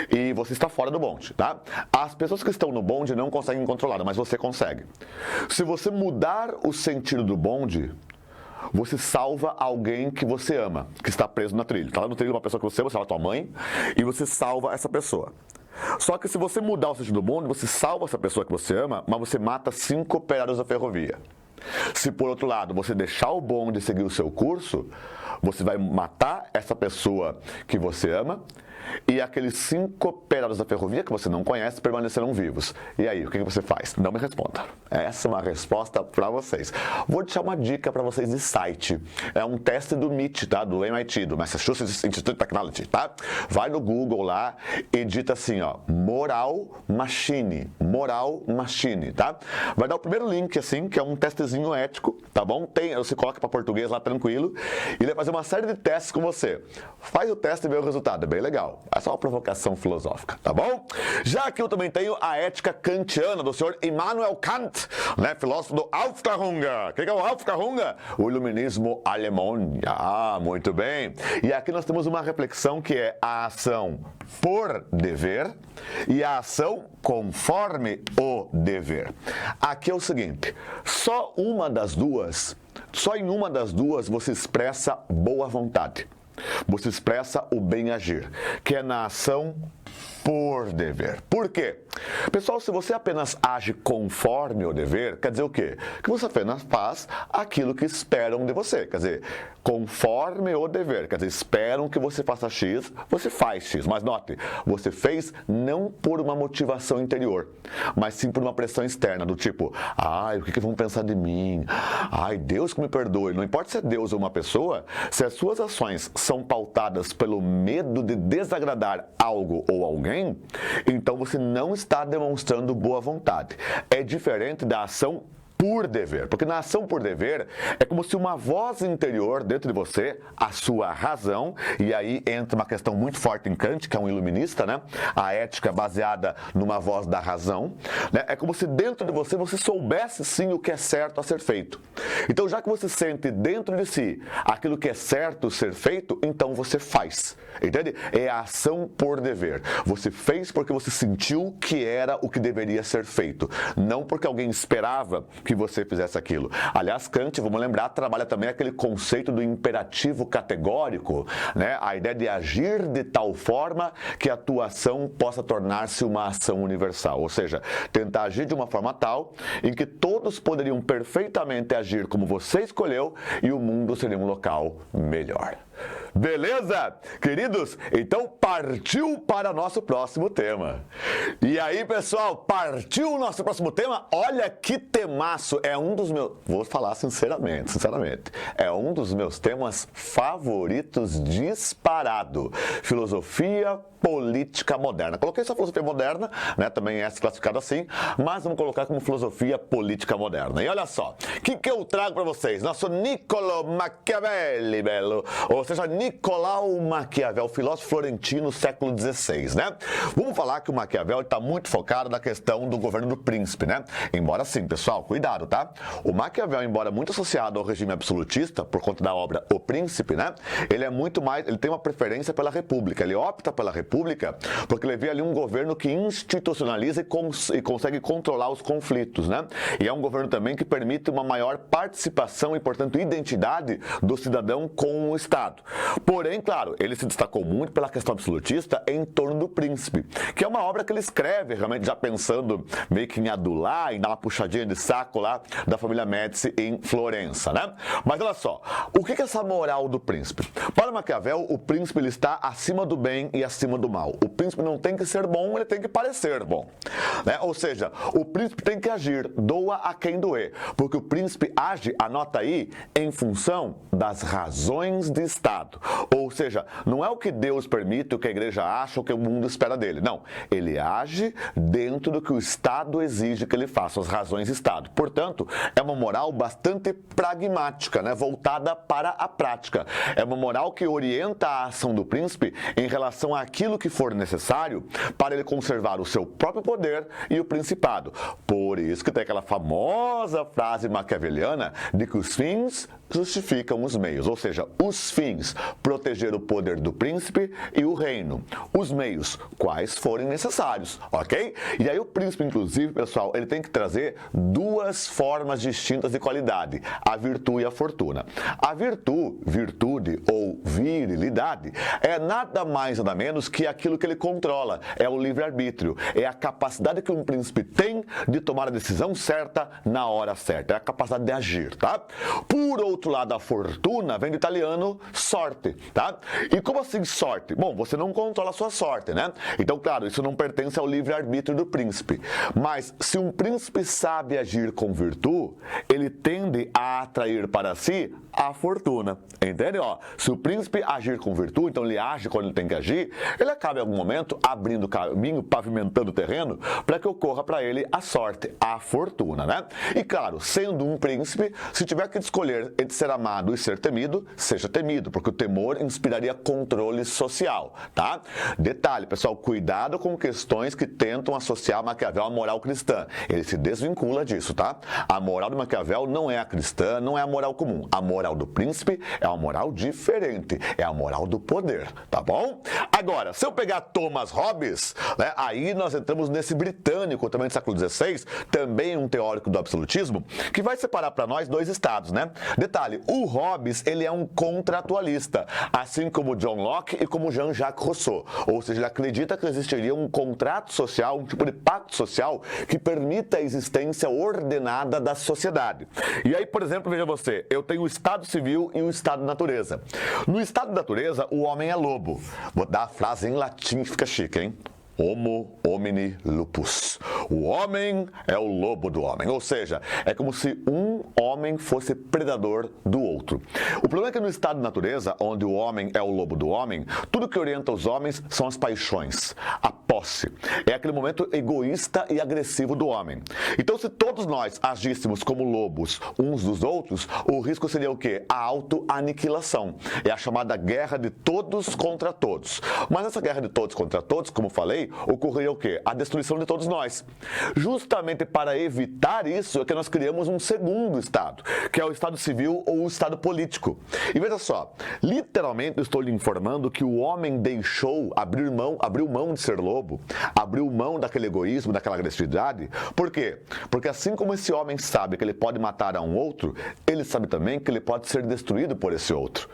e você está fora do bonde, tá? As pessoas que estão no bonde não conseguem controlar, mas você consegue. Se você mudar o sentido do bonde, você salva alguém que você ama, que está preso na trilha. Está lá no trilho uma pessoa que você ama, sei lá, tua mãe, e você salva essa pessoa. Só que se você mudar o sentido do bonde, você salva essa pessoa que você ama, mas você mata 5 operários da ferrovia. Se, por outro lado, você deixar o bonde seguir o seu curso, você vai matar essa pessoa que você ama, e aqueles 5 operários da ferrovia que você não conhece permanecerão vivos. E aí, o que você faz? Não me responda. Essa é uma resposta para vocês. Vou deixar uma dica para vocês de site. É um teste do MIT, tá? Do MIT, do Massachusetts Institute of Technology, tá? Vai no Google lá e digita assim, ó, Moral Machine, tá? Vai dar o primeiro link, assim, que é um testezinho ético, tá bom? Você coloca para português lá tranquilo e ele vai fazer uma série de testes com você. Faz o teste e vê o resultado, é bem legal. É só uma provocação filosófica, tá bom? Já aqui eu também tenho a ética kantiana do senhor Immanuel Kant, né? Filósofo do Aufklärung. O que é o Aufklärung? O iluminismo alemão. Ah, muito bem. E aqui nós temos uma reflexão que é a ação por dever e a ação conforme o dever. Aqui é o seguinte, só em uma das duas você expressa boa vontade. Você expressa o bem agir, que é na ação por dever. Por quê? Pessoal, se você apenas age conforme o dever, quer dizer o quê? Que você apenas faz aquilo que esperam de você. Quer dizer, conforme o dever. Quer dizer, esperam que você faça X, você faz X. Mas note, você fez não por uma motivação interior, mas sim por uma pressão externa, do tipo, o que vão pensar de mim? Deus que me perdoe. Não importa se é Deus ou uma pessoa, se as suas ações são pautadas pelo medo de desagradar algo ou alguém, então você não está demonstrando boa vontade. É diferente da ação por dever, porque na ação por dever é como se uma voz interior dentro de você, a sua razão, e aí entra uma questão muito forte em Kant, que é um iluminista, né? A ética baseada numa voz da razão, né? É como se dentro de você soubesse sim o que é certo a ser feito. Então, já que você sente dentro de si aquilo que é certo ser feito, então você faz, entende? É a ação por dever. Você fez porque você sentiu que era o que deveria ser feito, não porque alguém esperava que você fizesse aquilo. Aliás, Kant, vamos lembrar, trabalha também aquele conceito do imperativo categórico, né? A ideia de agir de tal forma que a tua ação possa tornar-se uma ação universal, ou seja, tentar agir de uma forma tal em que todos poderiam perfeitamente agir como você escolheu e o mundo seria um local melhor. Beleza? Queridos, então partiu para nosso próximo tema. E aí, pessoal, partiu o nosso próximo tema? Olha que temaço! É um dos meus... Vou falar sinceramente. É um dos meus temas favoritos disparado. Filosofia política moderna. Coloquei só filosofia moderna, né? Também é classificado assim, mas vamos colocar como filosofia política moderna. E olha só, o que eu trago para vocês? Nosso Niccolo Machiavelli, bello. Ou seja, Nicolau Maquiavel, filósofo florentino, século XVI, né? Vamos falar que o Maquiavel está muito focado na questão do governo do príncipe, né? Embora sim, pessoal, cuidado, tá? O Maquiavel, embora muito associado ao regime absolutista, por conta da obra O Príncipe, né? Ele é muito mais, ele tem uma preferência pela república, ele opta pela república porque ele vê ali um governo que institucionaliza e consegue controlar os conflitos, né? E é um governo também que permite uma maior participação e, portanto, identidade do cidadão com o Estado. Porém, claro, ele se destacou muito pela questão absolutista em torno do príncipe, que é uma obra que ele escreve realmente já pensando meio que em adular, em dar uma puxadinha de saco lá da família Médici em Florença, né? Mas olha só, o que é essa moral do príncipe? Para Maquiavel, o príncipe ele está acima do bem e acima do mal. O príncipe não tem que ser bom, ele tem que parecer bom, né? Ou seja, o príncipe tem que agir, doa a quem doer, porque o príncipe age, anota aí, em função das razões de Estado. Ou seja, não é o que Deus permite, o que a igreja acha, o que o mundo espera dele. Não, ele age dentro do que o Estado exige que ele faça, as razões de Estado. Portanto, é uma moral bastante pragmática, né? Voltada para a prática. É uma moral que orienta a ação do príncipe em relação àquilo que for necessário para ele conservar o seu próprio poder e o principado. Por isso que tem aquela famosa frase maquiaveliana de que os fins justificam os meios, ou seja, os fins, proteger o poder do príncipe e o reino, os meios, quais forem necessários, ok? E aí o príncipe, inclusive, pessoal, ele tem que trazer duas formas distintas de qualidade, a virtude e a fortuna. A virtude ou virilidade, é nada mais nada menos que aquilo que ele controla, é o livre-arbítrio, é a capacidade que um príncipe tem de tomar a decisão certa na hora certa, é a capacidade de agir, tá? Por outro lado, a fortuna vem do italiano sorte, tá? E como assim sorte? Bom, você não controla a sua sorte, né? Então, claro, isso não pertence ao livre-arbítrio do príncipe. Mas se um príncipe sabe agir com virtude, ele tende a atrair para si a fortuna, entende? Ó, se o príncipe agir com virtude, então ele age quando ele tem que agir, ele acaba em algum momento abrindo caminho, pavimentando o terreno para que ocorra para ele a sorte, a fortuna, né? E claro, sendo um príncipe, se tiver que escolher entre ser amado e ser temido, seja temido, porque o temor inspiraria controle social, tá? Detalhe, pessoal, cuidado com questões que tentam associar Maquiavel à moral cristã. Ele se desvincula disso, tá? A moral de Maquiavel não é a cristã, não é a moral comum. A moral do príncipe é uma moral diferente, é a moral do poder, tá bom? Agora, se eu pegar Thomas Hobbes, né, aí nós entramos nesse britânico, também do século XVI, também um teórico do absolutismo, que vai separar para nós dois estados, né? Detalhe, o Hobbes, ele é um contratualista, assim como John Locke e como Jean-Jacques Rousseau. Ou seja, ele acredita que existiria um contrato social, um tipo de pacto social que permita a existência ordenada da sociedade. E aí, por exemplo, veja você, eu tenho o estado civil e o estado de natureza. No estado de natureza, o homem é lobo. Vou dar a frase em latim que fica chique, hein? Homo homini lupus. O homem é o lobo do homem. Ou seja, é como se um homem fosse predador do outro. O problema é que no estado de natureza, onde o homem é o lobo do homem, tudo que orienta os homens são as paixões, a posse. É aquele momento egoísta e agressivo do homem. Então, se todos nós agíssemos como lobos uns dos outros, o risco seria o quê? A autoaniquilação. É a chamada guerra de todos contra todos. Mas essa guerra de todos contra todos, como falei, ocorreria o quê? A destruição de todos nós. Justamente para evitar isso é que nós criamos um segundo estado, que é o estado civil ou o estado político. E veja só, literalmente eu estou lhe informando que o homem deixou, abriu mão de ser lobo, abriu mão daquele egoísmo, daquela agressividade. Por quê? Porque assim como esse homem sabe que ele pode matar a um outro, ele sabe também que ele pode ser destruído por esse outro.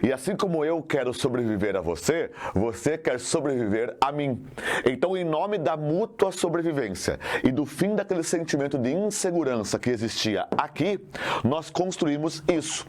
E assim como eu quero sobreviver a você, você quer sobreviver a mim. Então, em nome da mútua sobrevivência e do fim daquele sentimento de insegurança que existia aqui, nós construímos isso.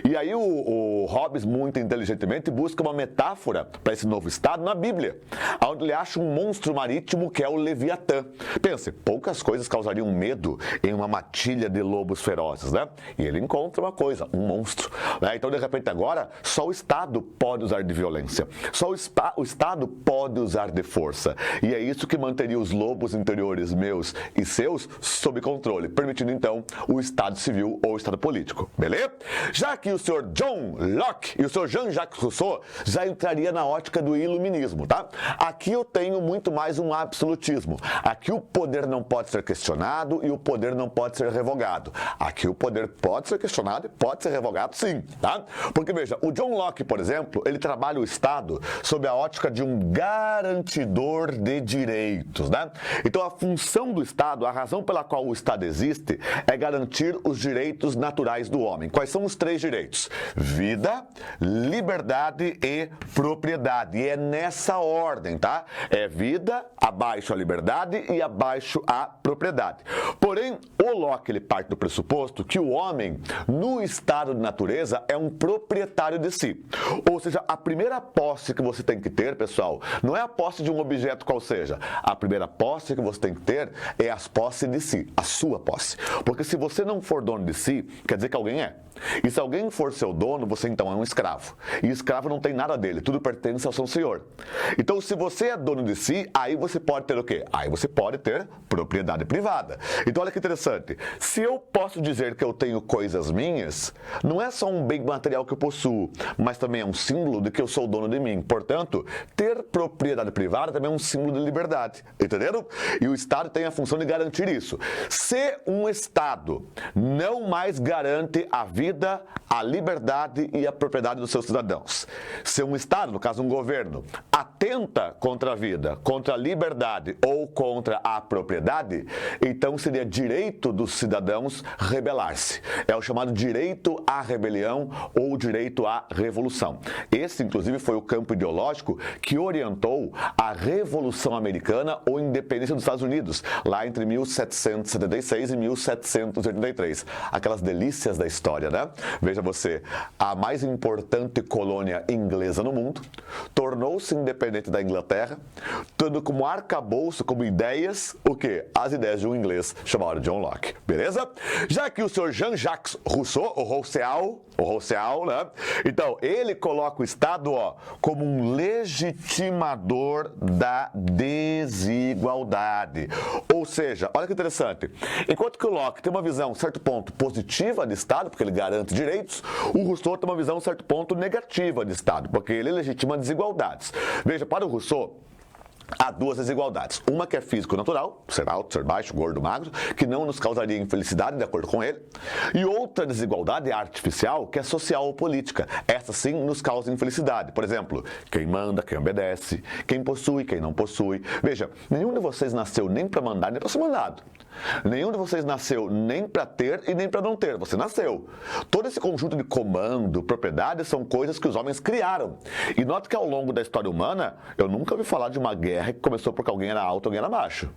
E aí o Hobbes, muito inteligentemente, busca uma metáfora para esse novo estado na Bíblia, onde ele acha um monstro marítimo que é o Leviatã. Pense, poucas coisas causariam medo em uma matilha de lobos ferozes, né? E ele encontra uma coisa, um monstro, né? Então, de repente, agora, só o Estado pode usar de violência. Só o Estado pode usar de força. E é isso que manteria os lobos interiores meus e seus sob controle, permitindo, então, o Estado civil ou o Estado político. Beleza? Já que o senhor John Locke e o senhor Jean-Jacques Rousseau já entraria na ótica do iluminismo, tá? Aqui eu tenho muito mais um absolutismo. Aqui o poder não pode ser questionado e o poder não pode ser revogado. Aqui o poder pode ser questionado e pode ser revogado, sim, tá? Porque, veja, o John Locke, por exemplo, ele trabalha o Estado sob a ótica de um garantidor de direitos, né? Então, a função do Estado, a razão pela qual o Estado existe, é garantir os direitos naturais do homem. Quais são os 3 direitos? Vida, liberdade e propriedade. E é nessa ordem, tá? É vida, abaixo a liberdade e abaixo a propriedade. Porém, o Locke, ele parte do pressuposto que o homem, no estado de natureza, é um proprietário de si. Ou seja, a primeira posse que você tem que ter, pessoal, não é a posse de um objeto qual seja. A primeira posse que você tem que ter é a posse de si, a sua posse. Porque se você não for dono de si, quer dizer que alguém é. E se alguém for seu dono, você então é um escravo. E escravo não tem nada dele, tudo pertence ao seu senhor. Então, se você é dono de si, aí você pode ter o quê? Aí você pode ter propriedade privada. Então, olha que interessante. Se eu posso dizer que eu tenho coisas minhas, não é só um bem material que eu possuo, mas também é um símbolo de que eu sou dono de mim. Portanto, ter propriedade privada também é um símbolo de liberdade. Entenderam? E o Estado tem a função de garantir isso. Se um Estado não mais garante a vida, a liberdade e a propriedade dos seus cidadãos. Se um Estado, no caso um governo, atenta contra a vida, contra a liberdade ou contra a propriedade, então seria direito dos cidadãos rebelar-se. É o chamado direito à rebelião ou direito à revolução. Esse, inclusive, foi o campo ideológico que orientou a Revolução Americana ou independência dos Estados Unidos, lá entre 1776 e 1783. Aquelas delícias da história, né? Veja você, a mais importante colônia inglesa no mundo, tornou-se independente da Inglaterra, tendo como arcabouço, como ideias, o quê? As ideias de um inglês chamado John Locke, beleza? Já que o senhor Jean-Jacques Rousseau, o Rousseau, né? Então, ele coloca o Estado, como um legitimador da desigualdade. Ou seja, olha que interessante, enquanto que o Locke tem uma visão, certo ponto, positiva de Estado, porque ele garante direitos, o Rousseau tem uma visão, certo ponto, negativa de Estado, porque ele legitima desigualdades. Veja, para o Rousseau, há 2 desigualdades. Uma que é físico-natural, ser alto, ser baixo, gordo, magro, que não nos causaria infelicidade, de acordo com ele. E outra desigualdade é artificial, que é social ou política. Essa sim nos causa infelicidade. Por exemplo, quem manda, quem obedece, quem possui, quem não possui. Veja, nenhum de vocês nasceu nem para mandar, nem para ser mandado. Nenhum de vocês nasceu nem para ter e nem para não ter. Você nasceu. Todo esse conjunto de comando, propriedade, são coisas que os homens criaram. E note que ao longo da história humana, eu nunca ouvi falar de uma guerra que começou porque alguém era alto e alguém era baixo.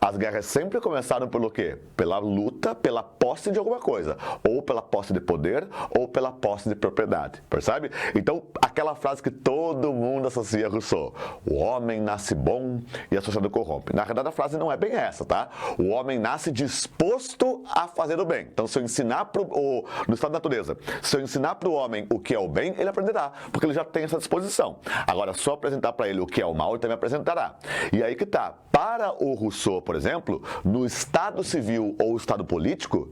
As guerras sempre começaram pelo quê? Pela luta, pela posse de alguma coisa. Ou pela posse de poder, ou pela posse de propriedade. Percebe? Então, aquela frase que todo mundo associa a Rousseau. O homem nasce bom e a sociedade corrompe. Na verdade, a frase não é bem essa, tá? O homem nasce disposto a fazer o bem. Então, se eu ensinar no estado da natureza, se eu ensinar para o homem o que é o bem, ele aprenderá. Porque ele já tem essa disposição. Agora, só apresentar para ele o que é o mal, ele também apresentará. E aí que tá. Para o Rousseau, por exemplo, no Estado civil ou Estado político,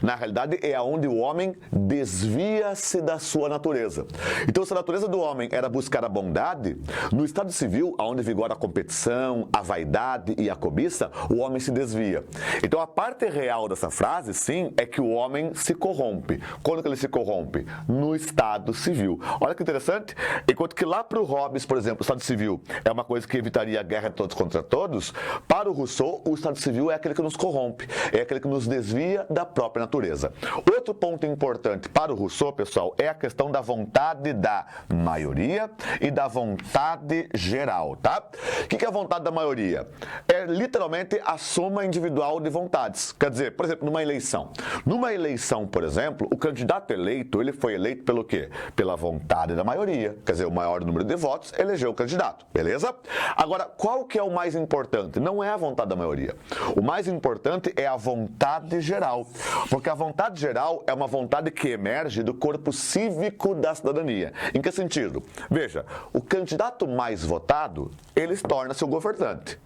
na realidade é onde o homem desvia-se da sua natureza. Então, se a natureza do homem era buscar a bondade, no Estado civil, onde vigora a competição, a vaidade e a cobiça, o homem se desvia. Então, a parte real dessa frase, sim, é que o homem se corrompe. Quando que ele se corrompe? No Estado civil. Olha que interessante. Enquanto que lá para o Hobbes, por exemplo, o Estado civil é uma coisa que evitaria a guerra de todos contra todos, humanos. Para o Rousseau, o Estado Civil é aquele que nos corrompe, é aquele que nos desvia da própria natureza. Outro ponto importante para o Rousseau, pessoal, é a questão da vontade da maioria e da vontade geral, tá? O que é a vontade da maioria? É literalmente a soma individual de vontades. Quer dizer, por exemplo, numa eleição. Numa eleição, por exemplo, o candidato eleito, ele foi eleito pelo quê? Pela vontade da maioria. Quer dizer, o maior número de votos elegeu o candidato, beleza? Agora, qual que é o mais importante? Não é a vontade da maioria. O mais importante é a vontade geral. Porque a vontade geral é uma vontade que emerge do corpo cívico da cidadania. Em que sentido? Veja, o candidato mais votado, ele torna-se o governante.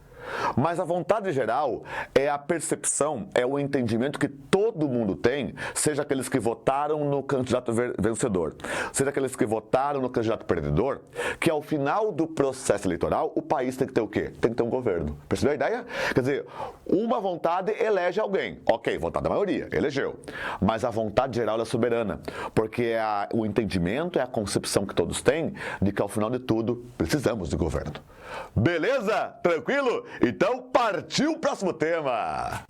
Mas a vontade geral é a percepção, é o entendimento que todo mundo tem, seja aqueles que votaram no candidato vencedor, seja aqueles que votaram no candidato perdedor, que ao final do processo eleitoral o país tem que ter o quê? Tem que ter um governo. Percebeu a ideia? Quer dizer, uma vontade elege alguém. Ok, vontade da maioria, elegeu. Mas a vontade geral é soberana, porque o entendimento é a concepção que todos têm de que ao final de tudo precisamos de governo. Beleza? Tranquilo? Então partiu o próximo tema.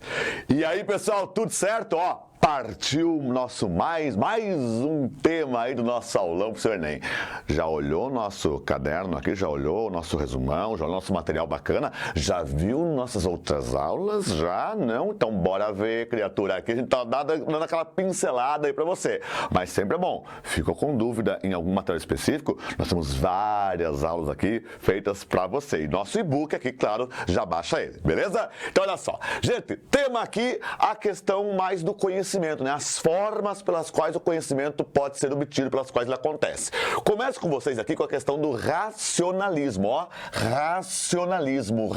E aí, pessoal, tudo certo? Partiu nosso mais um tema aí do nosso aulão pro seu Enem. Já olhou nosso caderno aqui? Já olhou o nosso resumão? Já olhou nosso material bacana? Já viu nossas outras aulas? Já? Não? Então bora ver, criatura. Aqui a gente tá dando aquela pincelada aí pra você. Mas sempre é bom. Ficou com dúvida em algum material específico? Nós temos várias aulas aqui feitas pra você. E nosso e-book aqui, claro, já baixa ele. Beleza? Então olha só. Gente, tema aqui a questão mais do conhecimento. Né? As formas pelas quais o conhecimento pode ser obtido, pelas quais ele acontece. Começo com vocês aqui com a questão do racionalismo. Racionalismo.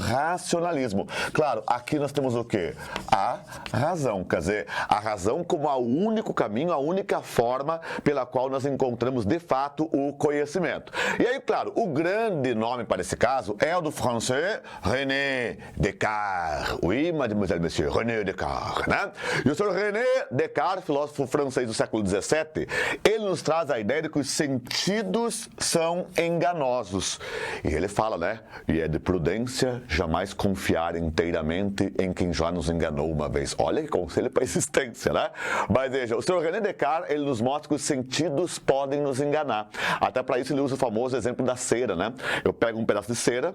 Claro, aqui nós temos o quê? A razão. Quer dizer, a razão como o único caminho, a única forma pela qual nós encontramos de fato o conhecimento. E aí, claro, o grande nome para esse caso é o do francês René Descartes. Oui, mademoiselle, monsieur, René Descartes, né? E o senhor René Descartes, filósofo francês do século XVII, ele nos traz a ideia de que os sentidos são enganosos. E ele fala, né? E é de prudência jamais confiar inteiramente em quem já nos enganou uma vez. Olha que conselho para a existência, né? Mas veja, o senhor René Descartes, ele nos mostra que os sentidos podem nos enganar. Até para isso ele usa o famoso exemplo da cera, né? Eu pego um pedaço de cera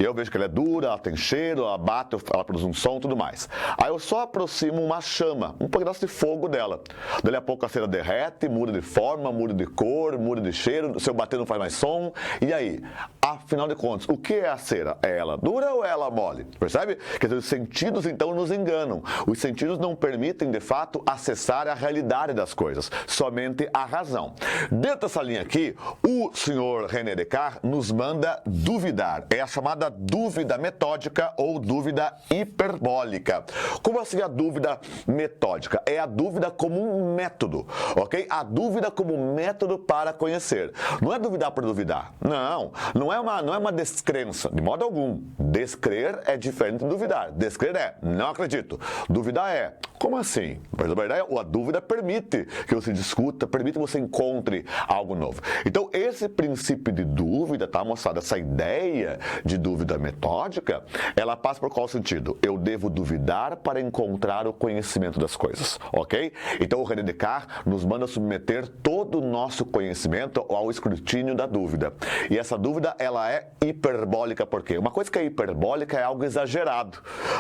e eu vejo que ela é dura, ela tem cheiro, ela bate, ela produz um som e tudo mais. Aí eu só aproximo uma chama, um pedaço de fogo dela. Dali a pouco a cera derrete, muda de forma, muda de cor, muda de cheiro, se eu bater não faz mais som. E aí? Afinal de contas, o que é a cera? É ela dura ou é ela mole? Percebe? Quer dizer, os sentidos então nos enganam. Os sentidos não permitem, de fato, acessar a realidade das coisas, somente a razão. Dentro dessa linha aqui, o senhor René Descartes nos manda duvidar. É a chamada dúvida metódica ou dúvida hiperbólica. Como assim a dúvida metódica? É a dúvida como um método, ok? A dúvida como método para conhecer. Não é duvidar por duvidar. Não é uma descrença, de modo algum. Descrer é diferente de duvidar. Descrer é, não acredito. Duvidar é, como assim? Mas a verdade é, a dúvida permite que você discuta, permite que você encontre algo novo. Então, esse princípio de dúvida, tá, moçada? Essa ideia de dúvida metódica, ela passa por qual sentido? Eu devo duvidar para encontrar o conhecimento das coisas, ok? Então, o René Descartes nos manda submeter todo o nosso conhecimento ao escrutínio da dúvida. E essa dúvida, ela é hiperbólica, por quê? Uma coisa que é hiperbólica é algo exagerado,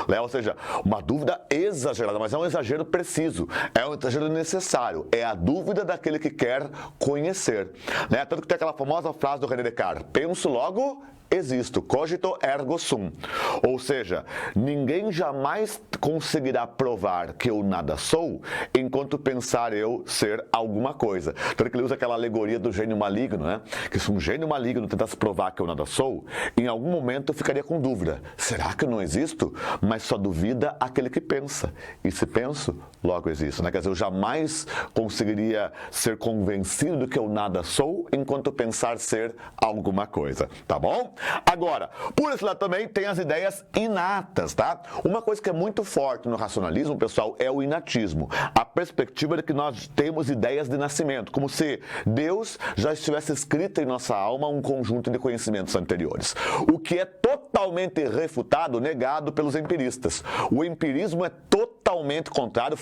né? Ou seja, uma dúvida exagerada, mas é um exagero preciso, é um exagero necessário, é a dúvida daquele que quer conhecer, né? Tanto que tem aquela famosa frase do René Descartes, penso logo existo, cogito ergo sum. Ou seja, ninguém jamais conseguirá provar que eu nada sou enquanto pensar eu ser alguma coisa. Tanto que ele usa aquela alegoria do gênio maligno, né? Que se um gênio maligno tentasse provar que eu nada sou, em algum momento eu ficaria com dúvida. Será que eu não existo? Mas só duvida aquele que pensa. E se penso, logo existo, né? Quer dizer, eu jamais conseguiria ser convencido de que eu nada sou enquanto pensar ser alguma coisa, tá bom? Agora, por esse lado também tem as ideias inatas, tá? Uma coisa que é muito forte no racionalismo, pessoal, é o inatismo. A perspectiva de que nós temos ideias de nascimento, como se Deus já estivesse escrito em nossa alma um conjunto de conhecimentos anteriores. O que é totalmente refutado, negado pelos empiristas. O empirismo é totalmente contrário,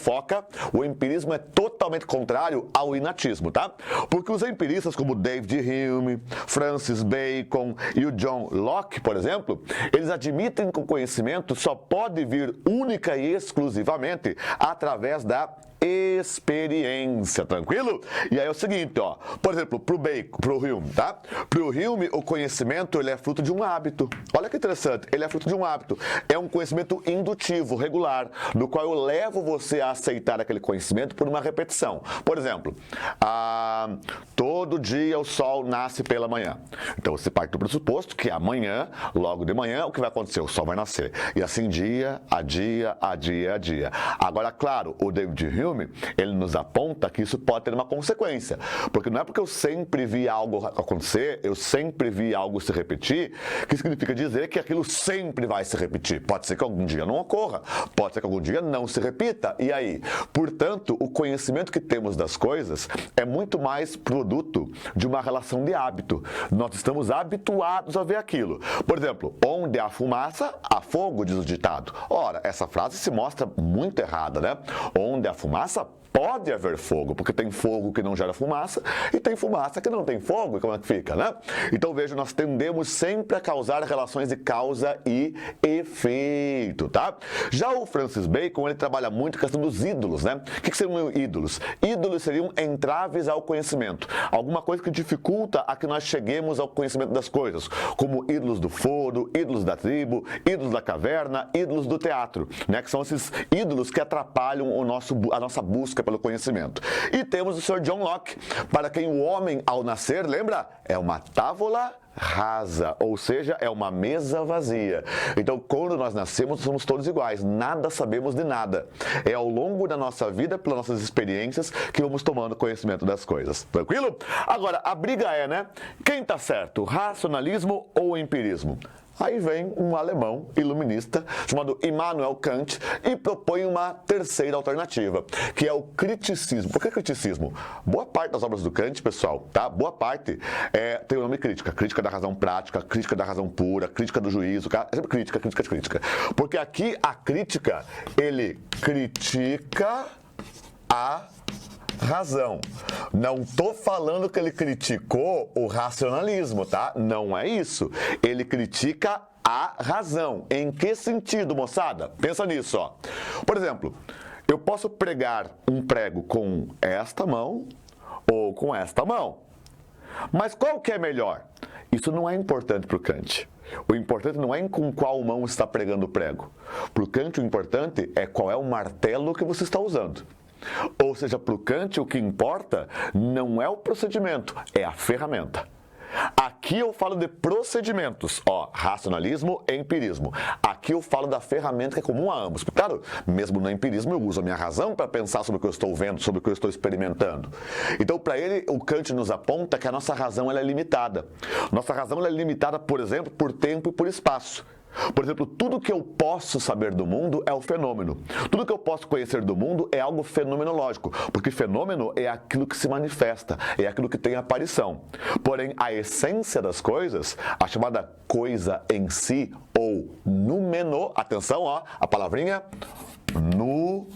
o empirismo é totalmente contrário ao inatismo, tá? Porque os empiristas como David Hume, Francis Bacon e o John Locke, por exemplo, eles admitem que o conhecimento só pode vir única e exclusivamente através da experiência, tranquilo? E aí é o seguinte, ó, por exemplo, pro Hume, tá? Pro Hume, o conhecimento, ele é fruto de um hábito. Olha que interessante, ele é fruto de um hábito. É um conhecimento indutivo, regular, no qual eu levo você a aceitar aquele conhecimento por uma repetição. Por exemplo, todo dia o sol nasce pela manhã. Então você parte do pressuposto que amanhã, logo de manhã, o que vai acontecer? O sol vai nascer. E assim dia a dia, a dia a dia. Agora, claro, o David Hume, ele nos aponta que isso pode ter uma consequência, porque não é porque eu sempre vi algo acontecer, eu sempre vi algo se repetir, que significa dizer que aquilo sempre vai se repetir. Pode ser que algum dia não ocorra, pode ser que algum dia não se repita, e aí? Portanto, o conhecimento que temos das coisas é muito mais produto de uma relação de hábito. Nós estamos habituados a ver aquilo. Por exemplo, onde há fumaça, há fogo, diz o ditado. Ora, essa frase se mostra muito errada, né? Onde há fumaça, pode haver fogo, porque tem fogo que não gera fumaça e tem fumaça que não tem fogo, e como é que fica, né? Então veja, nós tendemos sempre a causar relações de causa e efeito, tá? Já o Francis Bacon, ele trabalha muito a questão dos ídolos, né? O que seriam ídolos? Ídolos seriam entraves ao conhecimento, alguma coisa que dificulta a que nós cheguemos ao conhecimento das coisas, como ídolos do foro, ídolos da tribo, ídolos da caverna, ídolos do teatro, né? Que são esses ídolos que atrapalham a nossa busca pelo conhecimento. E temos o Sr. John Locke, para quem o homem, ao nascer, lembra? É uma távola rasa, ou seja, é uma mesa vazia. Então, quando nós nascemos, somos todos iguais, nada sabemos de nada. É ao longo da nossa vida, pelas nossas experiências, que vamos tomando conhecimento das coisas. Tranquilo? Agora, a briga é, né? Quem tá certo, racionalismo ou empirismo? Aí vem um alemão iluminista chamado Immanuel Kant e propõe uma terceira alternativa, que é o criticismo. Por que criticismo? Boa parte das obras do Kant, pessoal, tá? Boa parte tem o nome crítica. Crítica da razão prática, crítica da razão pura, crítica do juízo, é sempre crítica, crítica, crítica. Porque aqui a crítica, ele critica a razão. Não tô falando que ele criticou o racionalismo, tá? Não é isso. Ele critica a razão. Em que sentido, moçada? Pensa nisso, ó. Por exemplo, eu posso pregar um prego com esta mão ou com esta mão. Mas qual que é melhor? Isso não é importante para o Kant. O importante não é com qual mão está pregando o prego. Para o Kant, o importante é qual é o martelo que você está usando. Ou seja, para o Kant, o que importa não é o procedimento, é a ferramenta. Aqui eu falo de procedimentos, ó, racionalismo e empirismo. Aqui eu falo da ferramenta que é comum a ambos. Claro, mesmo no empirismo eu uso a minha razão para pensar sobre o que eu estou vendo, sobre o que eu estou experimentando. Então, para ele, o Kant nos aponta que a nossa razão ela é limitada. Nossa razão ela é limitada, por exemplo, por tempo e por espaço. Por exemplo, tudo que eu posso saber do mundo é o fenômeno. Tudo que eu posso conhecer do mundo é algo fenomenológico, porque fenômeno é aquilo que se manifesta, é aquilo que tem aparição. Porém, a essência das coisas, a chamada coisa em si, ou númeno, atenção, ó, a palavrinha númeno,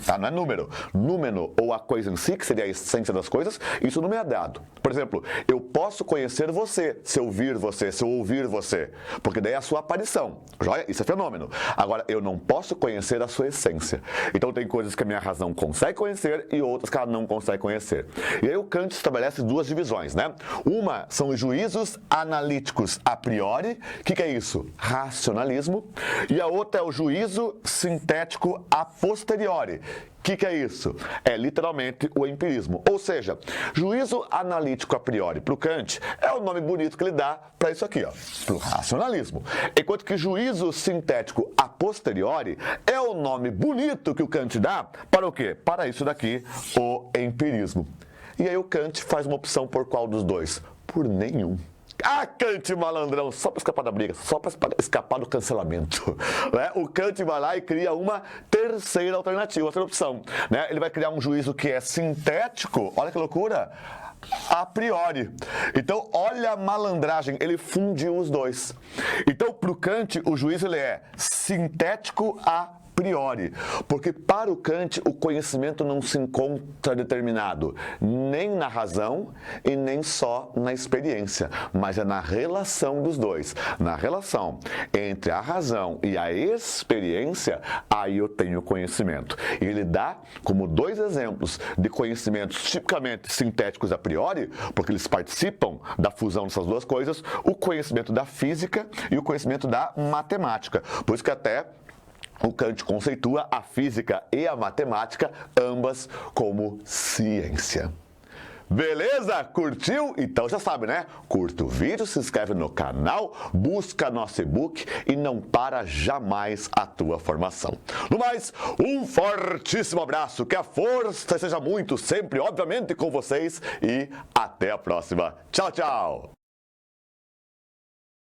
tá? Não é número. Númeno, ou a coisa em si, que seria a essência das coisas, isso não me é dado. Por exemplo, eu posso conhecer você, se eu vir você, se eu ouvir você, porque daí é a sua aparição, joia? Isso é fenômeno. Agora, eu não posso conhecer a sua essência. Então, tem coisas que a minha razão consegue conhecer e outras que ela não consegue conhecer. E aí o Kant estabelece duas divisões, né? Uma são os juízos analíticos a priori, o que é isso? Racionalismo. E a outra é o juízo sintético a posteriori. O que é isso? É literalmente o empirismo. Ou seja, juízo analítico a priori para o Kant é o nome bonito que ele dá para isso aqui, ó, para o racionalismo. Enquanto que juízo sintético a posteriori é o nome bonito que o Kant dá para o quê? Para isso daqui, o empirismo. E aí o Kant faz uma opção por qual dos dois? Por nenhum. Ah, Kant malandrão, só para escapar da briga, só para escapar do cancelamento. Né? O Kant vai lá e cria uma terceira alternativa, outra opção. Né? Ele vai criar um juízo que é sintético, olha que loucura, a priori. Então, olha a malandragem, ele fundiu os dois. Então, para o Kant, o juízo ele é sintético a priori, porque para o Kant o conhecimento não se encontra determinado nem na razão e nem só na experiência, mas é na relação dos dois. Na relação entre a razão e a experiência, aí eu tenho conhecimento. E ele dá como dois exemplos de conhecimentos tipicamente sintéticos a priori, porque eles participam da fusão dessas duas coisas, o conhecimento da física e o conhecimento da matemática. Por isso que até o Kant conceitua a física e a matemática, ambas como ciência. Beleza? Curtiu? Então já sabe, né? Curta o vídeo, se inscreve no canal, busca nosso e-book e não para jamais a tua formação. No mais, um fortíssimo abraço, que a força seja muito, sempre, obviamente, com vocês e até a próxima. Tchau, tchau!